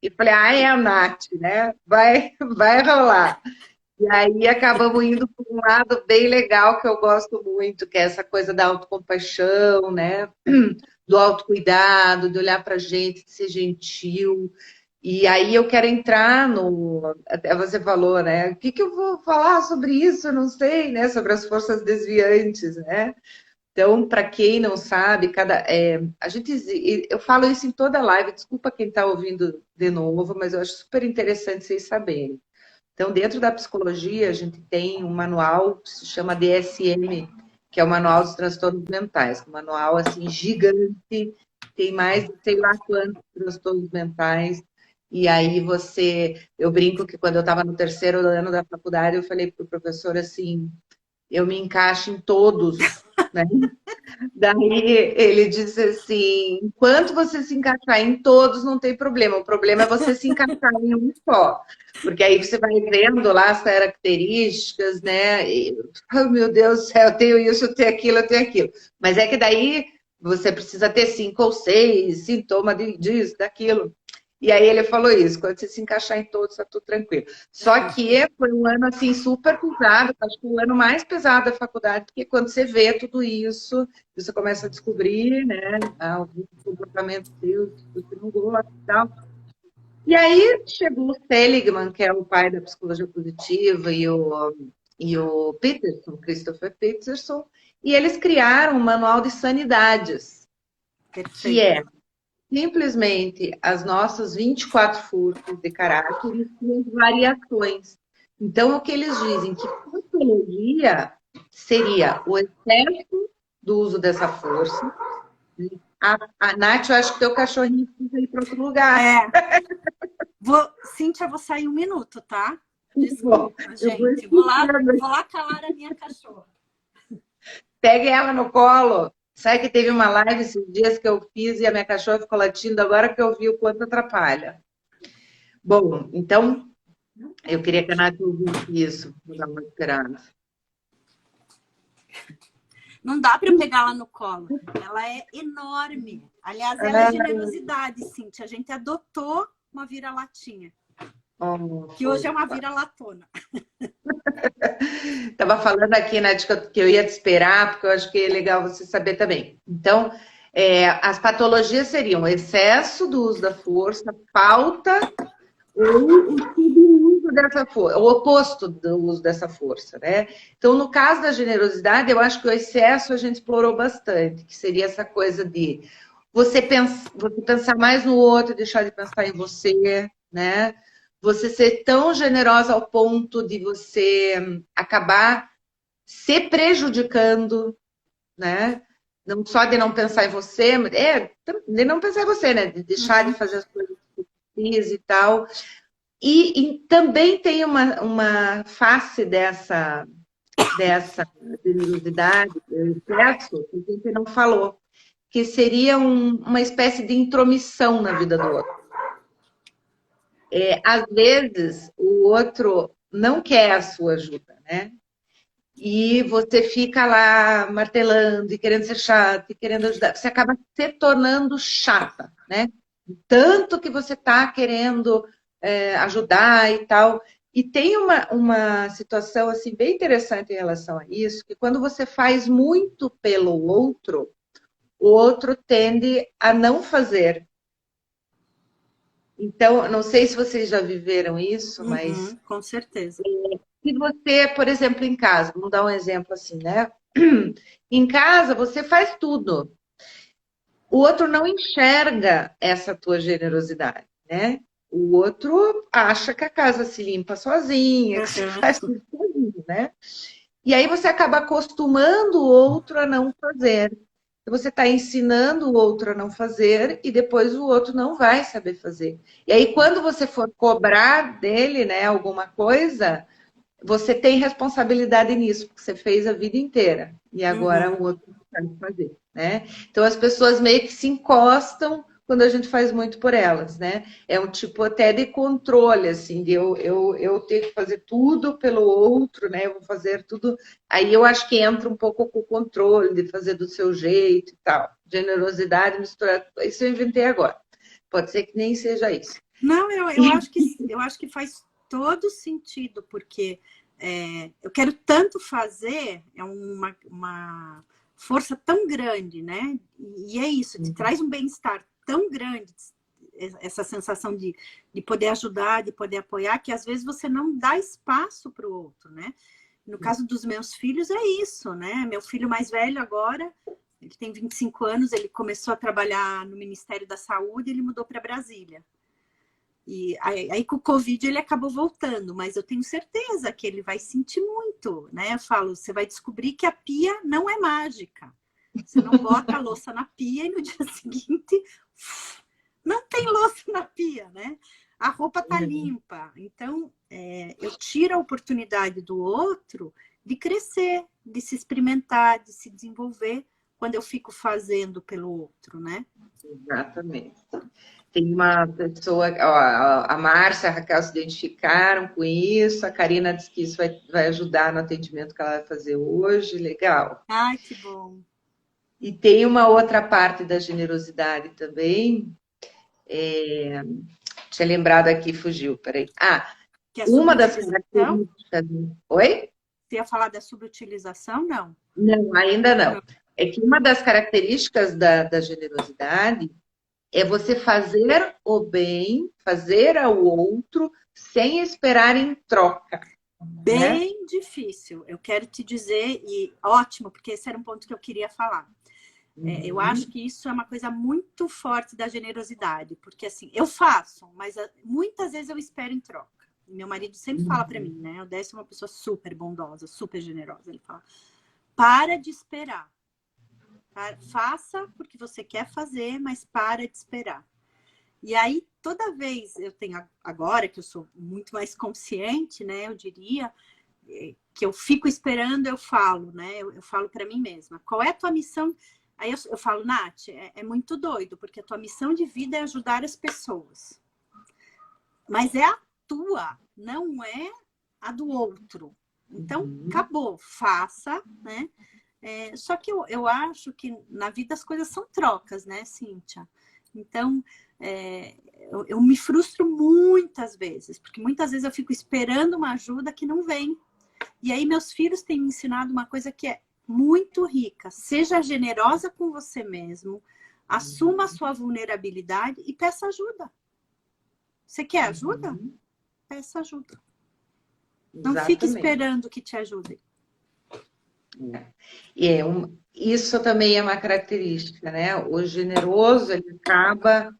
E falei, ah, é a Nath, né? Vai rolar. E aí acabamos indo para um lado bem legal que eu gosto muito, que é essa coisa da autocompaixão, né? Do autocuidado, de olhar para a gente, de ser gentil. E aí eu quero entrar no. Até você falou, né? O que que eu vou falar sobre isso? Eu não sei, né? Sobre as forças desviantes, né? Então, para quem não sabe, eu falo isso em toda live, desculpa quem está ouvindo de novo, mas eu acho super interessante vocês saberem. Então, dentro da psicologia, a gente tem um manual que se chama DSM, que é o Manual dos Transtornos Mentais, um manual assim gigante, tem mais de sei lá quantos transtornos mentais. E aí eu brinco que quando eu estava no terceiro ano da faculdade, eu falei para o professor assim, eu me encaixo em todos, né? Daí ele disse assim: enquanto você se encaixar em todos, não tem problema. O problema é você se encaixar em um só. Porque aí você vai vendo lá as características, né? E, oh, meu Deus do céu, eu tenho isso, eu tenho aquilo, eu tenho aquilo. Mas é que daí você precisa ter 5 ou 6 sintomas disso, daquilo. E aí ele falou isso, quando você se encaixar em todos, tá tudo tranquilo. Só que foi um ano assim super pesado, acho que o ano mais pesado da faculdade, porque quando você vê tudo isso, você começa a descobrir, né, alguns comportamentos seus que você não gosta e tal. E aí chegou o Seligman, que é o pai da psicologia positiva, e o Peterson, Christopher Peterson, e eles criaram um manual de sanidades, que
Perfeito.
é simplesmente as nossas 24 forças de caráter e suas variações. Então, o que eles dizem que patologia seria o excesso do uso dessa força. A Nath, eu acho que teu cachorrinho precisa ir para outro lugar.
Cíntia, vou sair 1 minuto, tá?
Bom,
Desculpa,
eu vou
gente.
explicando.
Vou lá calar a minha cachorra.
Pegue ela no colo. Sabe que teve uma live esses dias que eu fiz e a minha cachorra ficou latindo agora que eu vi o quanto atrapalha. Bom, então eu queria que a Nath ouvisse isso. Vou dar uma esperada.
Não dá para pegar ela no colo. Ela é enorme. Aliás, ela é generosidade, Cíntia. A gente adotou uma vira-latinha. Que hoje é uma vira-latona.
Estava falando aqui, Nath, que eu ia te esperar, porque eu acho que é legal você saber também. Então, as patologias seriam excesso do uso da força, falta ou o subuso dessa força, o oposto do uso dessa força, né? Então, no caso da generosidade, eu acho que o excesso a gente explorou bastante, que seria essa coisa de você pensar mais no outro, deixar de pensar em você, né? Você ser tão generosa ao ponto de você acabar se prejudicando, né? Não só de não pensar em você, de não pensar em você, né? De deixar de fazer as coisas que você fiz e tal. E também tem uma face dessa generosidade, excesso, que a gente não falou, que seria uma espécie de intromissão na vida do outro. Às vezes, o outro não quer a sua ajuda, né? E você fica lá martelando e querendo ser chato e querendo ajudar. Você acaba se tornando chata, né? Tanto que você está querendo ajudar e tal. E tem uma situação assim bem interessante em relação a isso, que quando você faz muito pelo outro, o outro tende a não fazer. Então, não sei se vocês já viveram isso, mas
Com certeza.
se você, por exemplo, em casa, vamos dar um exemplo assim, né? Em casa, você faz tudo. O outro não enxerga essa tua generosidade, né? O outro acha que a casa se limpa sozinha, que você faz tudo sozinho, né? E aí você acaba acostumando o outro a não fazer. Você está ensinando o outro a não fazer e depois o outro não vai saber fazer. E aí, quando você for cobrar dele, né, alguma coisa, você tem responsabilidade nisso, porque você fez a vida inteira. E agora o outro não sabe fazer, né? Então as pessoas meio que se encostam quando a gente faz muito por elas, né? É um tipo até de controle, assim, de eu ter que fazer tudo pelo outro, né? Eu vou fazer tudo. Aí eu acho que entra um pouco com o controle, de fazer do seu jeito e tal. Generosidade misturada. Isso eu inventei agora. Pode ser que nem seja isso.
Não, eu acho que faz todo sentido, porque eu quero tanto fazer, é uma força tão grande, né? E é isso, te traz um bem-estar tão grande, essa sensação de poder ajudar, de poder apoiar, que às vezes você não dá espaço para o outro, né? No caso dos meus filhos, é isso, né? Meu filho mais velho agora, ele tem 25 anos, ele começou a trabalhar no Ministério da Saúde, ele mudou para Brasília. E aí com o Covid ele acabou voltando, mas eu tenho certeza que ele vai sentir muito, né? Eu falo, você vai descobrir que a pia não é mágica. Você não bota a louça na pia e no dia seguinte não tem louça na pia, né? A roupa tá limpa. Então, eu tiro a oportunidade do outro de crescer, de se experimentar, de se desenvolver quando eu fico fazendo pelo outro, né?
Exatamente. Tem uma pessoa, ó, a Márcia e a Raquel se identificaram com isso, a Karina disse que isso vai ajudar no atendimento que ela vai fazer hoje, legal.
Ai, que bom.
E tem uma outra parte da generosidade também, tinha lembrado aqui, fugiu, peraí.
Que é
Uma das
subutilização?
características... Oi?
Você ia falar da subutilização? Não.
Não, ainda não. É que uma das características da generosidade é você fazer o bem, fazer ao outro, sem esperar em troca.
Bem
Né?
difícil. Eu quero te dizer, e ótimo, porque esse era um ponto que eu queria falar. Eu acho que isso é uma coisa muito forte da generosidade, porque assim, eu faço, mas muitas vezes eu espero em troca. Meu marido sempre fala para mim, né? O Décio é uma pessoa super bondosa, super generosa. Ele fala, para de esperar. Faça porque você quer fazer, mas para de esperar. E aí, toda vez eu tenho, agora que eu sou muito mais consciente, né? Eu diria que eu fico esperando, eu falo, né? Eu falo para mim mesma, qual é a tua missão? Aí eu falo, Nath, é muito doido, porque a tua missão de vida é ajudar as pessoas. Mas é a tua, não é a do outro. Então, acabou, faça, né? Só que eu acho que na vida as coisas são trocas, né, Cíntia? Então, eu me frustro muitas vezes, porque muitas vezes eu fico esperando uma ajuda que não vem. E aí meus filhos têm me ensinado uma coisa que é muito rica. Seja generosa com você mesmo, assuma a sua vulnerabilidade e peça ajuda. Você quer ajuda? Peça ajuda. Não fique esperando que te ajudem.
Isso também é uma característica, né? O generoso, ele acaba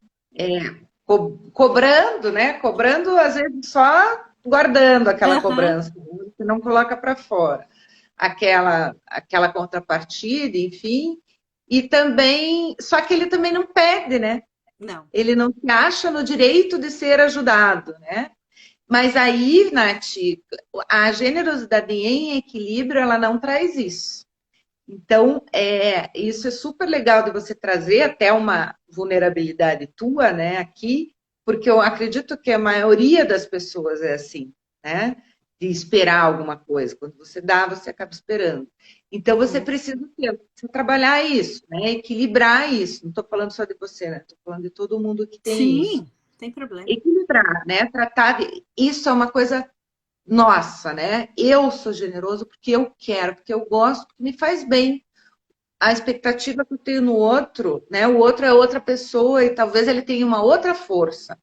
cobrando, né? Cobrando, às vezes, só guardando aquela cobrança, você não coloca para fora aquela contrapartida, enfim. E também, só que ele também não pede, né?
Não.
Ele não se acha no direito de ser ajudado, né? Mas aí, Nath, a generosidade em equilíbrio, ela não traz isso. Então, isso é super legal de você trazer até uma vulnerabilidade tua, né, aqui, porque eu acredito que a maioria das pessoas é assim, né, de esperar alguma coisa. Quando você dá, você acaba esperando. Então, você precisa trabalhar isso, né, equilibrar isso. Não estou falando só de você, né, estou falando de todo mundo que tem isso.
Sim, tem problema.
Equilibrar, né, tratar isso é uma coisa nossa, né? Eu sou generoso porque eu quero, porque eu gosto, porque me faz bem. A expectativa que eu tenho no outro, né? O outro é outra pessoa e talvez ele tenha uma outra força.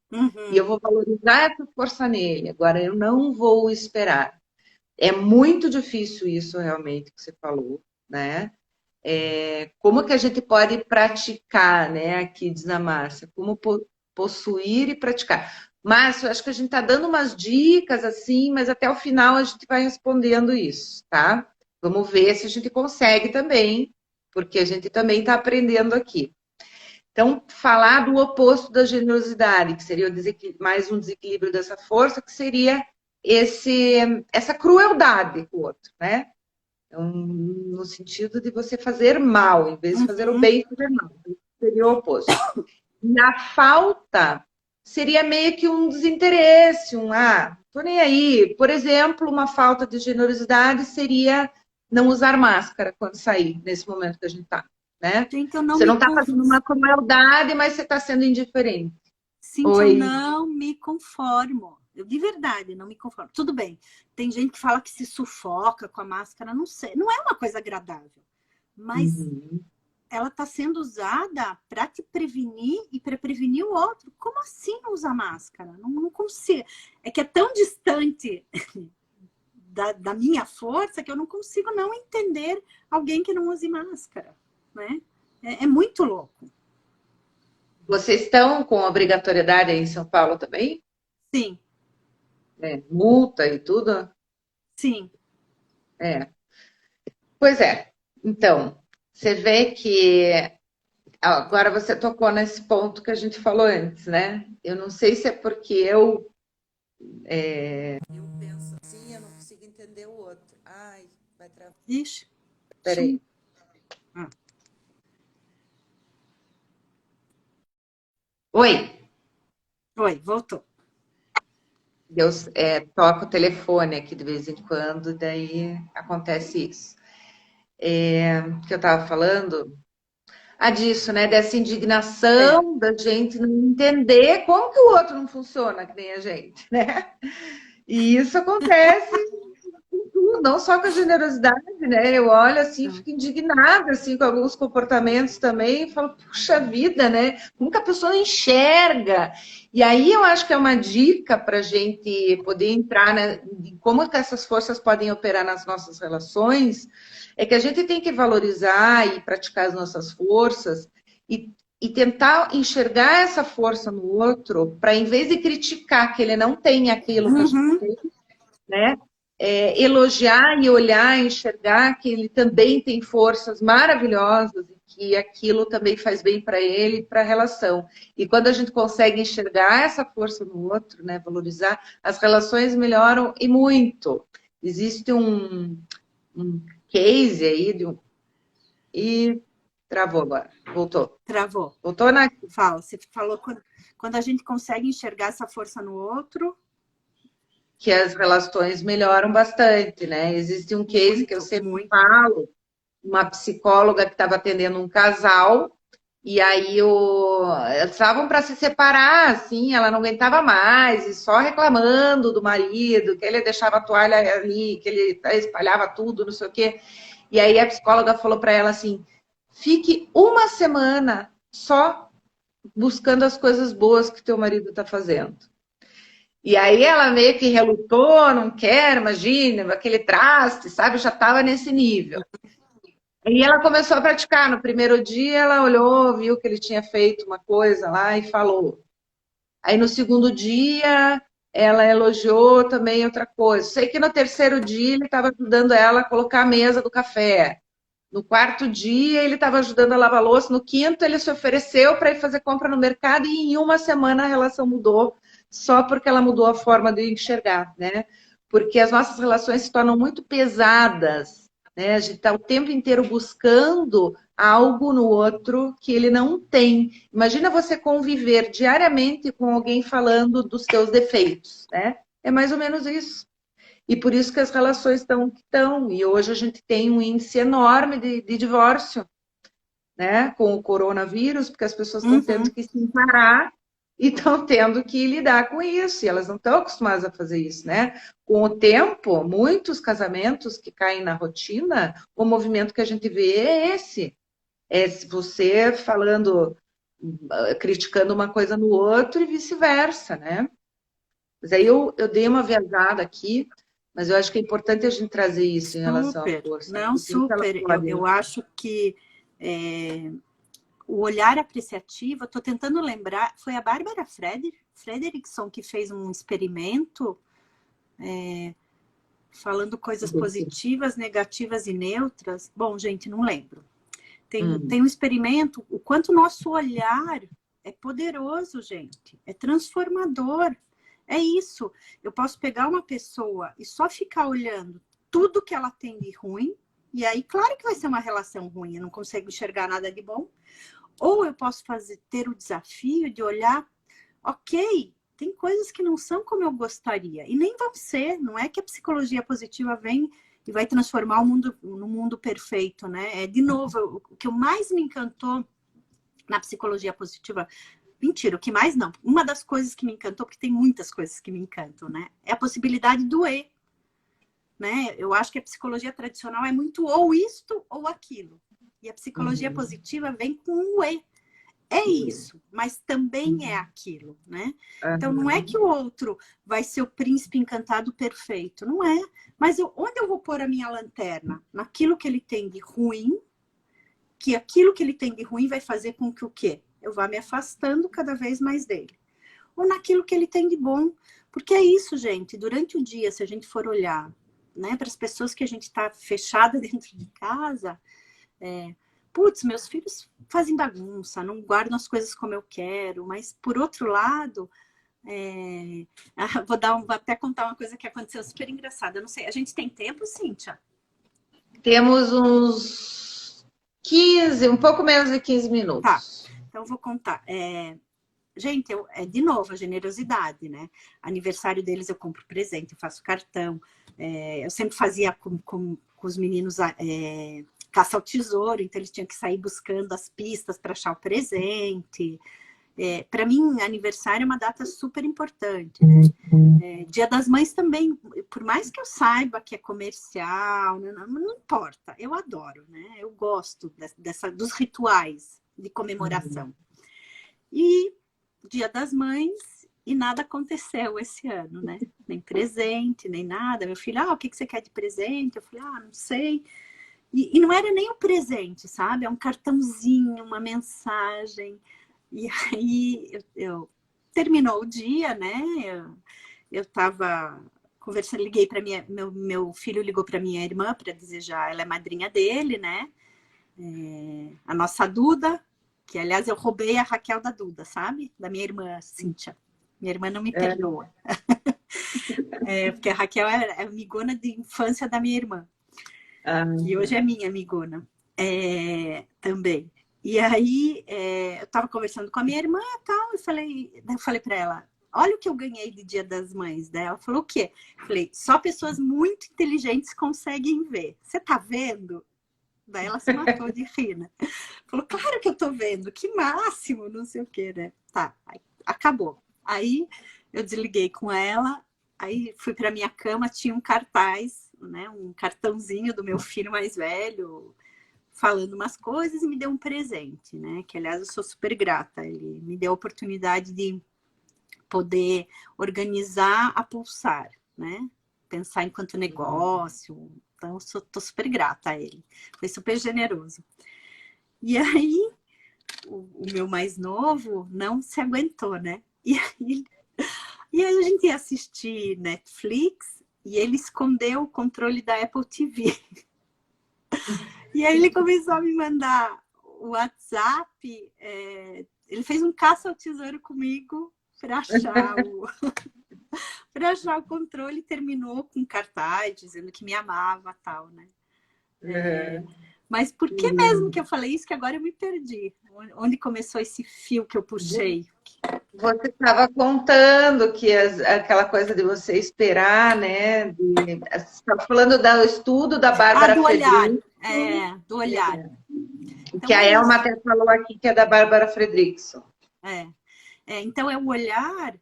E eu vou valorizar essa força nele. Agora, eu não vou esperar. É muito difícil isso realmente que você falou, né? Como que a gente pode praticar, né? Aqui diz a Márcia, como possuir e praticar. Márcio, acho que a gente está dando umas dicas assim, mas até o final a gente vai respondendo isso, tá? Vamos ver se a gente consegue também, porque a gente também está aprendendo aqui. Então, falar do oposto da generosidade, que seria mais um desequilíbrio dessa força, que seria essa crueldade com o outro, né? Então, no sentido de você fazer mal, em vez de fazer o bem, fazer mal. Seria o oposto. E a falta seria meio que um desinteresse, tô nem aí. Por exemplo, uma falta de generosidade seria não usar máscara quando sair, nesse momento que a gente está, né?
Gente, eu não
Você
me
não está fazendo uma crueldade, mas você está sendo indiferente.
Cíntia, eu
Oi.
não me conformo. Eu, de verdade, não me conformo. Tudo bem, tem gente que fala que se sufoca com a máscara, não sei. Não é uma coisa agradável. Mas
Uhum.
ela está sendo usada para te prevenir e para prevenir o outro. Como assim não usar máscara? Não consigo. É que é tão distante da minha força que eu não consigo não entender alguém que não use máscara, né? É muito louco.
Vocês estão com obrigatoriedade aí em São Paulo também?
Sim,
É, multa e tudo?
sim.
É. Pois é. Então, você vê que agora você tocou nesse ponto que a gente falou antes, né? Eu não sei se é porque eu penso assim, eu não consigo entender o outro. Ai, vai travar.
Ixi,
Peraí.
ah,
Oi.
oi, voltou.
Eu toco o telefone aqui de vez em quando, daí acontece isso. O que eu estava falando? Disso, né? Dessa
É.
indignação da gente não entender como que o outro não funciona que nem a gente, né? E isso acontece não só com a generosidade, né? Eu olho assim,
Hum.
fico indignada assim com alguns comportamentos também, e falo, puxa vida, né? Como que a pessoa enxerga? E aí eu acho que é uma dica para a gente poder entrar, né, em como que essas forças podem operar nas nossas relações, é que a gente tem que valorizar e praticar as nossas forças e tentar enxergar essa força no outro, para em vez de criticar que ele não tem aquilo que a gente
Uhum.
tem, né? Elogiar e olhar, enxergar que ele também tem forças maravilhosas e que aquilo também faz bem para ele e para a relação. E quando a gente consegue enxergar essa força no outro, né, valorizar, as relações melhoram e muito. Existe um case aí e travou agora, voltou.
Travou.
Voltou na
Fala, você falou quando a gente consegue enxergar essa força no outro,
que as relações melhoram bastante, né? Existe um case que eu
muito,
sempre
muito.
falo, uma psicóloga que estava atendendo um casal, e aí eles estavam para se separar, assim, ela não aguentava mais, e só reclamando do marido, que ele deixava a toalha ali, que ele espalhava tudo, não sei o quê. E aí a psicóloga falou para ela assim: fique uma semana só buscando as coisas boas que teu marido está fazendo. E aí ela meio que relutou, não quer, imagina, aquele traste, sabe? Já estava nesse nível. E ela começou a praticar. No primeiro dia, ela olhou, viu que ele tinha feito uma coisa lá e falou. Aí no segundo dia, ela elogiou também outra coisa. Sei que no terceiro dia, ele estava ajudando ela a colocar a mesa do café. No quarto dia, ele estava ajudando a lavar a louça. No quinto, ele se ofereceu para ir fazer compra no mercado e em uma semana a relação mudou, só porque ela mudou a forma de enxergar, né? Porque as nossas relações se tornam muito pesadas, né? A gente está o tempo inteiro buscando algo no outro que ele não tem. Imagina você conviver diariamente com alguém falando dos seus defeitos, né? É mais ou menos isso. E por isso que as relações estão o que estão. E hoje a gente tem um índice enorme de divórcio, né? Com o coronavírus, porque as pessoas estão tendo
Uhum.
que se encarar e estão tendo que lidar com isso. E elas não estão acostumadas a fazer isso, né? Com o tempo, muitos casamentos que caem na rotina, o movimento que a gente vê é esse. É você falando, criticando uma coisa no outro e vice-versa, né? Mas aí eu dei uma viajada aqui, mas eu acho que é importante a gente trazer isso em relação à
Super,
força, né?
não,
O que ela
super. Eu
pode.
acho que o olhar apreciativo, eu estou tentando lembrar, foi a Bárbara Frederickson que fez um experimento falando coisas positivas, negativas e neutras. Bom, gente, não lembro. Tem um experimento, o quanto o nosso olhar é poderoso, gente. É transformador. É isso. Eu posso pegar uma pessoa e só ficar olhando tudo que ela tem de ruim, e aí, claro que vai ser uma relação ruim, eu não consigo enxergar nada de bom. Ou eu posso ter o desafio de olhar, ok, tem coisas que não são como eu gostaria, e nem vão ser. Não é que a psicologia positiva vem e vai transformar o mundo no mundo perfeito, né? De novo, o que mais me encantou na psicologia positiva Mentira, o que mais não. Uma das coisas que me encantou, porque tem muitas coisas que me encantam, né? É a possibilidade do E, né? Eu acho que a psicologia tradicional é muito ou isto ou aquilo. E a psicologia positiva vem com o E. É isso, mas também é aquilo, né? Então não é que o outro vai ser o príncipe encantado perfeito, não é. Mas onde eu vou pôr a minha lanterna? Naquilo que ele tem de ruim, que aquilo que ele tem de ruim vai fazer com que o quê? Eu vá me afastando cada vez mais dele. Ou naquilo que ele tem de bom. Porque é isso, gente. Durante o dia, se a gente for olhar, né, para as pessoas que a gente está fechada dentro de casa, putz, meus filhos fazem bagunça, não guardam as coisas como eu quero, mas por outro lado, vou até contar uma coisa que aconteceu super engraçada. Eu não sei, a gente tem tempo, Cíntia?
Temos uns 15, um pouco menos de 15
Tá,
minutos.
então eu vou contar. Gente, de novo, a generosidade, né? Aniversário deles eu compro presente, eu faço cartão. Eu sempre fazia com os meninos caça ao tesouro, então eles tinham que sair buscando as pistas para achar o presente. Para mim, aniversário é uma data super importante, né? Dia das Mães também, por mais que eu saiba que é comercial, não importa, eu adoro, né? Eu gosto dos rituais de comemoração. E Dia das Mães, e nada aconteceu esse ano, né? Nem presente, nem nada. Meu filho, o que você quer de presente? Eu falei, não sei. E não era nem o presente, sabe? É um cartãozinho, uma mensagem. E aí, terminou o dia, né? Eu tava conversando, liguei para meu filho ligou para minha irmã para desejar, ela é madrinha dele, né? A nossa Duda, que aliás eu roubei a Raquel da Duda, sabe? Da minha irmã, Cíntia. Minha irmã não me perdoa. Porque a Raquel é amigona de infância da minha irmã. E hoje é minha amigona também. E aí, eu tava conversando com a minha irmã e tal, eu falei para ela, olha o que eu ganhei de Dia das Mães. Daí ela falou, o quê? Eu falei, só pessoas muito inteligentes conseguem ver. Você tá vendo? Daí ela se matou de rir, né? Falou, claro que eu tô vendo, que máximo, não sei o quê, né? Tá, aí, acabou. Aí eu desliguei com ela, aí fui pra minha cama, tinha um cartaz, né? Um cartãozinho do meu filho mais velho, falando umas coisas e me deu um presente, né? Que, aliás, eu sou super grata. Ele me deu a oportunidade de poder organizar a Pulsar, né? Pensar enquanto negócio. Então, tô super grata a ele. Foi super generoso. E aí, o meu mais novo não se aguentou, né? E aí a gente ia assistir Netflix e ele escondeu o controle da Apple TV. E aí ele começou a me mandar o WhatsApp. Ele fez um caça ao tesouro comigo para achar para achar o controle e terminou com cartaz dizendo que me amava e tal, né? Mas por que mesmo que eu falei isso que agora eu me perdi? Onde começou esse fio que eu puxei?
Você estava contando que aquela coisa de você esperar, né? Você estava falando do estudo da Bárbara
do olhar.
Fredrickson.
Do olhar.
Então, que a Elma até falou aqui que é da Bárbara Fredrickson.
Então é o olhar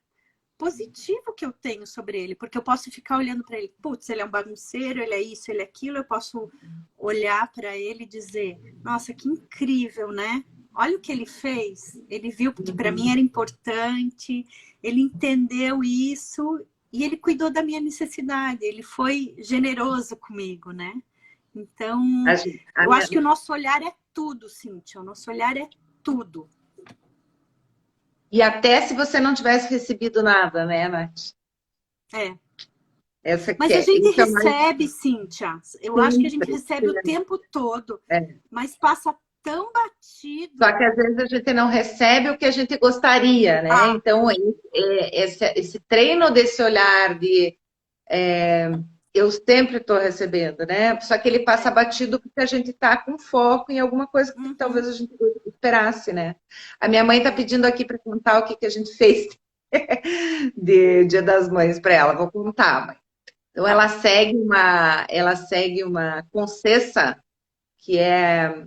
positivo que eu tenho sobre ele, porque eu posso ficar olhando para ele, putz, ele é um bagunceiro, ele é isso, ele é aquilo, eu posso olhar para ele e dizer, nossa, que incrível, né? Olha o que ele fez, ele viu que para mim era importante, ele entendeu isso e ele cuidou da minha necessidade, ele foi generoso comigo, né? Então, eu acho que o nosso olhar é tudo, Cíntia, o nosso olhar é tudo.
E até se você não tivesse recebido nada, né, Nath?
Mas a gente recebe, Cíntia. Eu acho que a gente recebe o tempo todo, mas passa tão batido.
Só que às vezes a gente não recebe o que a gente gostaria, né? Então, esse treino desse olhar de eu sempre estou recebendo, né? Só que ele passa batido porque a gente está com foco em alguma coisa que talvez a gente esperasse, né? A minha mãe está pedindo aqui para contar o que a gente fez de Dia das Mães para ela. Vou contar, mãe. Então ela segue uma Concessa, que é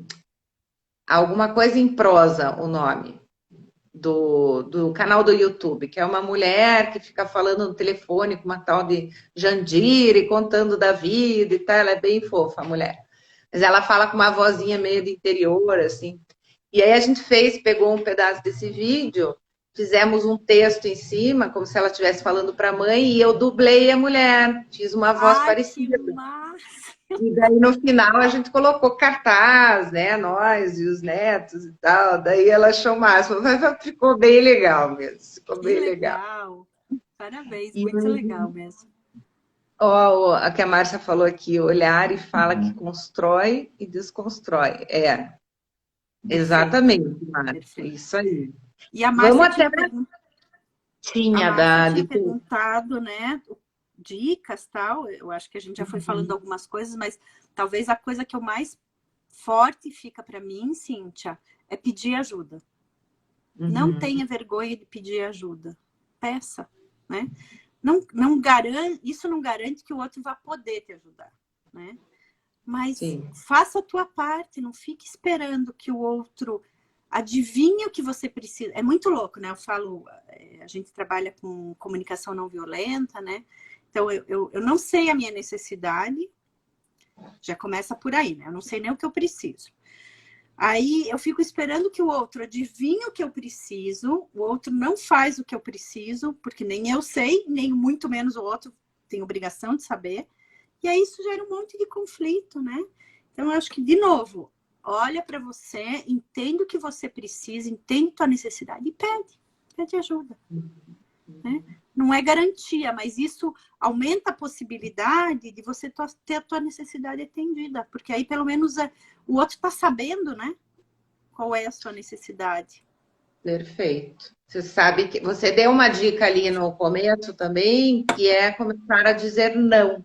alguma coisa em prosa, o nome do canal do YouTube, que é uma mulher que fica falando no telefone com uma tal de Jandira, contando da vida e tal. Ela é bem fofa, a mulher. Mas ela fala com uma vozinha meio do interior, assim. E aí a gente pegou um pedaço desse vídeo, fizemos um texto em cima, como se ela estivesse falando para a mãe, e eu dublei a mulher, fiz uma voz
Ai, que
parecida.
massa!
E daí no final a gente colocou cartaz, né? Nós e os netos e tal. Daí ela achou o máximo. Mas ficou bem legal mesmo. Ficou
Que
bem legal.
legal! Parabéns,
E
muito legal mesmo.
ó, a que a Márcia falou aqui, olhar e fala que constrói e desconstrói. É,
Perfeito,
exatamente, Márcia.
perfeito.
Isso aí.
E a
Vamos
Márcia
até
A
tinha
Márcia
da
tinha
de
perguntado, né, dicas, tal. Eu acho que a gente já foi falando algumas coisas, mas talvez a coisa que eu mais forte fica para mim, Cíntia, é pedir ajuda. Não tenha vergonha de pedir ajuda. Peça, né? Não garante, isso não garante que o outro vá poder te ajudar, né? Mas
Sim.
faça a tua parte, não fique esperando que o outro adivinhe o que você precisa. É muito louco, né? Eu falo, a gente trabalha com comunicação não violenta, né? Então, eu não sei a minha necessidade, já começa por aí, né? Eu não sei nem o que eu preciso. Aí eu fico esperando que o outro adivinhe o que eu preciso, o outro não faz o que eu preciso, porque nem eu sei, nem muito menos o outro tem obrigação de saber. E aí isso gera um monte de conflito, né? Então eu acho que, de novo, olha para você, entende o que você precisa, entende tua necessidade e pede ajuda. Né? Não é garantia, mas isso aumenta a possibilidade de você ter a tua necessidade atendida, porque aí pelo menos o outro está sabendo, né? Qual é a sua necessidade.
Perfeito. Você sabe que você deu uma dica ali no começo também, que é começar a dizer não.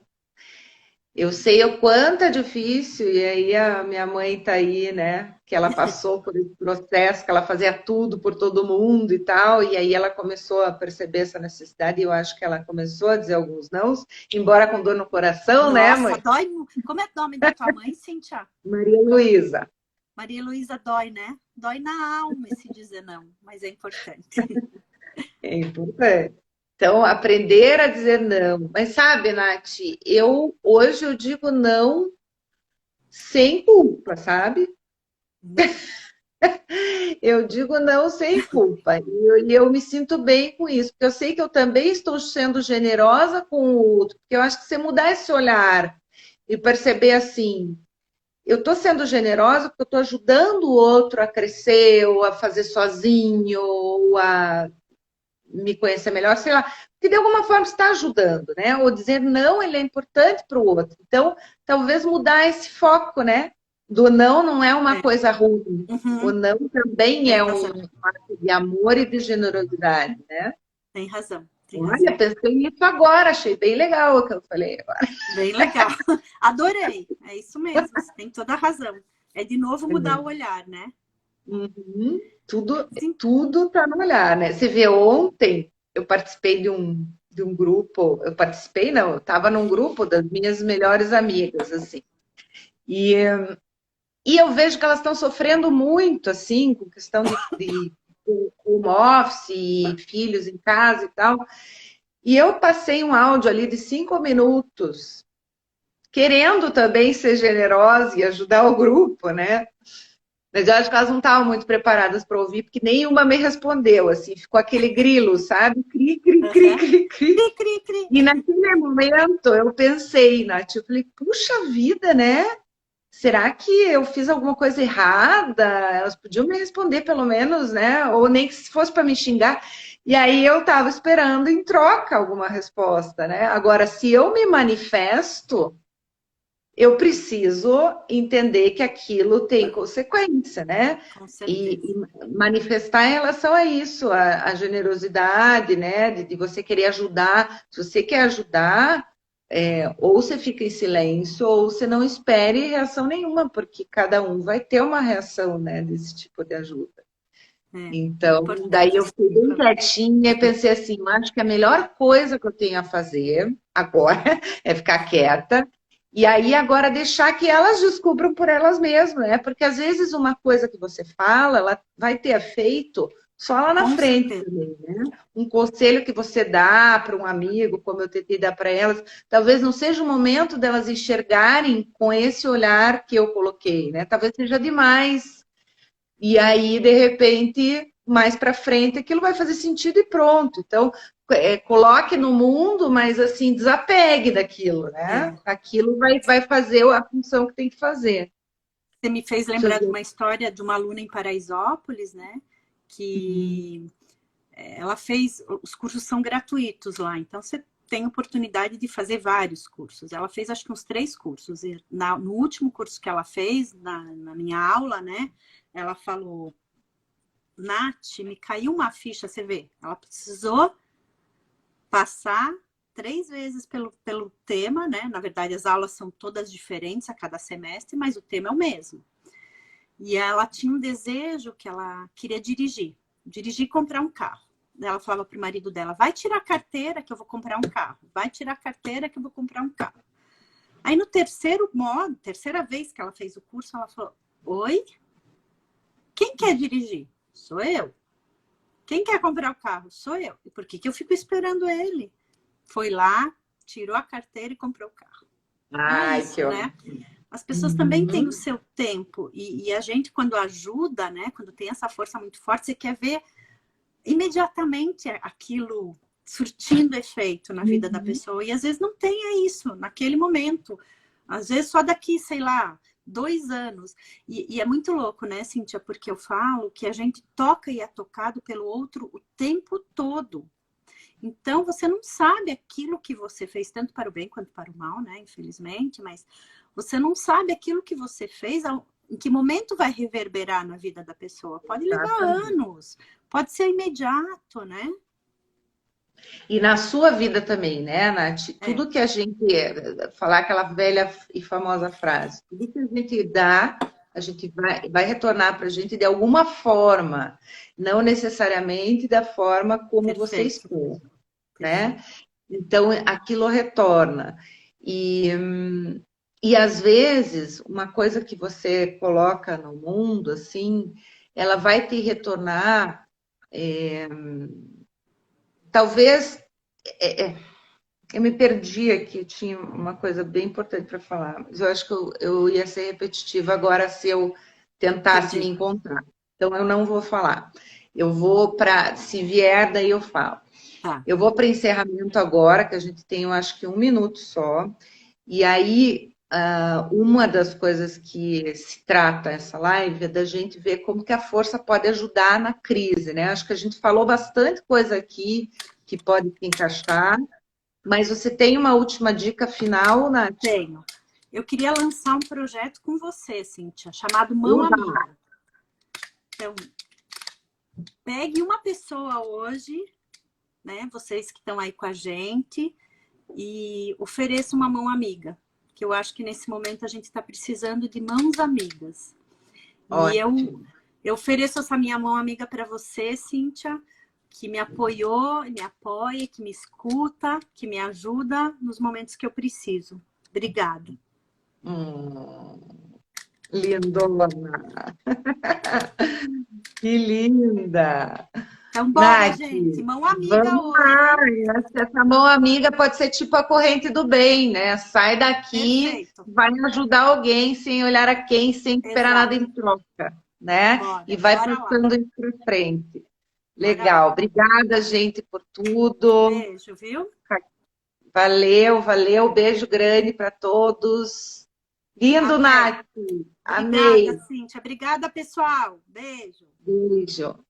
Eu sei o quanto é difícil, e aí a minha mãe tá aí, né? Que ela passou por esse processo, que ela fazia tudo por todo mundo e tal, e aí ela começou a perceber essa necessidade, e eu acho que ela começou a dizer alguns nãos, embora com dor no coração, né,
Nossa,
mãe?
dói. Como é o nome da tua mãe, Cíntia?
Maria Luísa.
Maria Luísa dói, né? Dói na alma esse dizer não, mas é importante.
É importante. Então, aprender a dizer não. Mas sabe, Nath, hoje eu digo não sem culpa, sabe? Eu digo não sem culpa. E eu me sinto bem com isso, porque eu sei que eu também estou sendo generosa com o outro, porque eu acho que você mudar esse olhar e perceber assim, eu estou sendo generosa porque eu estou ajudando o outro a crescer, ou a fazer sozinho, ou a me conhecer melhor, sei lá, que de alguma forma está ajudando, né? Ou dizer não, ele é importante para o outro. Então, talvez mudar esse foco, né? Do não não é uma coisa ruim. O
Uhum,
não também
tem
é
razão,
um ato de amor e de generosidade, né?
tem razão, tem razão.
Olha, pensei nisso agora, achei bem legal o que eu falei agora.
Bem legal. Adorei. É isso mesmo, você tem toda a razão. É de novo mudar o olhar, né?
Uhum. Tudo,
Sim.
tudo tá no olhar, né? Você vê, ontem eu participei de um grupo, eu participei, não, eu estava num grupo das minhas melhores amigas, assim. E, e eu vejo que elas estão sofrendo muito, assim, com questão de home office, e filhos em casa e tal. E eu passei um áudio ali de 5 minutos, querendo também ser generosa e ajudar o grupo, né? Mas eu acho que elas não estavam muito preparadas para ouvir, porque nenhuma me respondeu, assim, ficou aquele grilo, sabe? Cri, cri, cri,
Uhum.
cri, cri.
Cri, cri, cri.
E naquele momento eu pensei, Nath, eu falei, puxa vida, né? Será que eu fiz alguma coisa errada? Elas podiam me responder pelo menos, né? Ou nem que se fosse para me xingar. E aí eu estava esperando em troca alguma resposta, né? Agora, se eu me manifesto, eu preciso entender que aquilo tem consequência, né?
Com
E
certeza.
manifestar em relação a isso, a generosidade, né? De você querer ajudar. Se você quer ajudar, ou você fica em silêncio, ou você não espere reação nenhuma, porque cada um vai ter uma reação, né, desse tipo de ajuda.
É
Então, daí
importante
eu
isso
fiquei
que você
bem
falou.
quietinha e pensei assim, eu acho que a melhor coisa que eu tenho a fazer agora é ficar quieta. E aí agora deixar que elas descubram por elas mesmas, né? Porque às vezes uma coisa que você fala, ela vai ter efeito Só lá na
Com
frente
certeza.
também, né? Um conselho que você dá para um amigo, como eu tentei dar para elas, talvez não seja o momento delas enxergarem com esse olhar que eu coloquei, né? Talvez seja demais. E aí, de repente, mais para frente, aquilo vai fazer sentido e pronto. Então, coloque no mundo, mas assim, desapegue daquilo, né?
É.
Aquilo vai fazer a função que tem que fazer.
Você me fez lembrar de
Deixa
uma história de uma aluna em Paraisópolis, né?
eu
Que ela fez, os cursos são gratuitos lá, então você tem oportunidade de fazer vários cursos. Ela fez acho que uns 3 cursos. E no último curso que ela fez, na minha aula, né? Ela falou, Nath, me caiu uma ficha, você vê. Ela precisou passar 3 vezes pelo tema, né? Na verdade, as aulas são todas diferentes a cada semestre, mas o tema é o mesmo. E ela tinha um desejo que ela queria dirigir e comprar um carro. Ela falava para o marido dela, vai tirar a carteira que eu vou comprar um carro. Vai tirar a carteira que eu vou comprar um carro. Aí no terceira vez que ela fez o curso, ela falou, oi? Quem quer dirigir? Sou eu. Quem quer comprar o carro? Sou eu. E por que eu fico esperando ele? Foi lá, tirou a carteira e comprou o carro. Então é
Ai, que
isso, né?
ótimo.
As pessoas também têm o
Uhum.
seu tempo. E a gente, quando ajuda, né? Quando tem essa força muito forte, você quer ver imediatamente aquilo surtindo efeito na vida da
Uhum.
pessoa. E às vezes não tem isso naquele momento. Às vezes só daqui, sei lá, 2 anos. E é muito louco, né, Cíntia? Porque eu falo que a gente toca e é tocado pelo outro o tempo todo. Então, você não sabe aquilo que você fez, tanto para o bem quanto para o mal, né? Infelizmente, mas você não sabe aquilo que você fez, em que momento vai reverberar na vida da pessoa. Pode levar
Exatamente.
anos, pode ser imediato, né?
E na sua vida também, né, Nath?
É,
Tudo que a gente, falar aquela velha e famosa frase, tudo que a gente dá, a gente vai retornar para a gente de alguma forma, não necessariamente da forma como você
perfeito,
espera, né?
perfeito.
Então, aquilo retorna. E, e às vezes, uma coisa que você coloca no mundo, assim, ela vai te retornar, talvez. Eu me perdi aqui, tinha uma coisa bem importante para falar, mas eu acho que eu ia ser repetitiva agora se eu tentasse me
Entendi.
encontrar. Então, eu não vou falar. Eu vou para. Se vier, daí eu falo.
Tá.
Eu vou para encerramento agora, que a gente tem, eu acho que 1 minuto só. E aí, uma das coisas que se trata essa live é da gente ver como que a força pode ajudar na crise, né? Acho que a gente falou bastante coisa aqui que pode se encaixar, mas você tem uma última dica final, Nath?
Tenho. Eu queria lançar um projeto com você, Cíntia, chamado Mão
Uba!
Amiga. Então, pegue uma pessoa hoje, né? Vocês que estão aí com a gente, e ofereça uma mão amiga. Que eu acho que nesse momento a gente está precisando de mãos amigas. E
Ótimo.
eu ofereço essa minha mão amiga para você, Cíntia, que me apoiou, me apoia, que me escuta, que me ajuda nos momentos que eu preciso. Obrigada.
Hum, lindona. Que linda.
Então, bora,
Nath,
gente. Mão amiga
vamos
hoje,
lá.
hein?
Essa mão amiga pode ser tipo a corrente do bem, né? Sai daqui,
Perfeito.
vai ajudar alguém sem olhar a quem, sem esperar nada
Exato.
em troca, né? E
Bora,
vai
bora lá.
passando isso para frente.
Bora lá.
Legal. Obrigada, gente, por tudo.
Beijo, viu?
Valeu, valeu. Beijo grande para todos. Lindo,
Até.
Nath.
Obrigada,
Amei.
Cíntia. Obrigada, pessoal. Beijo.
Beijo.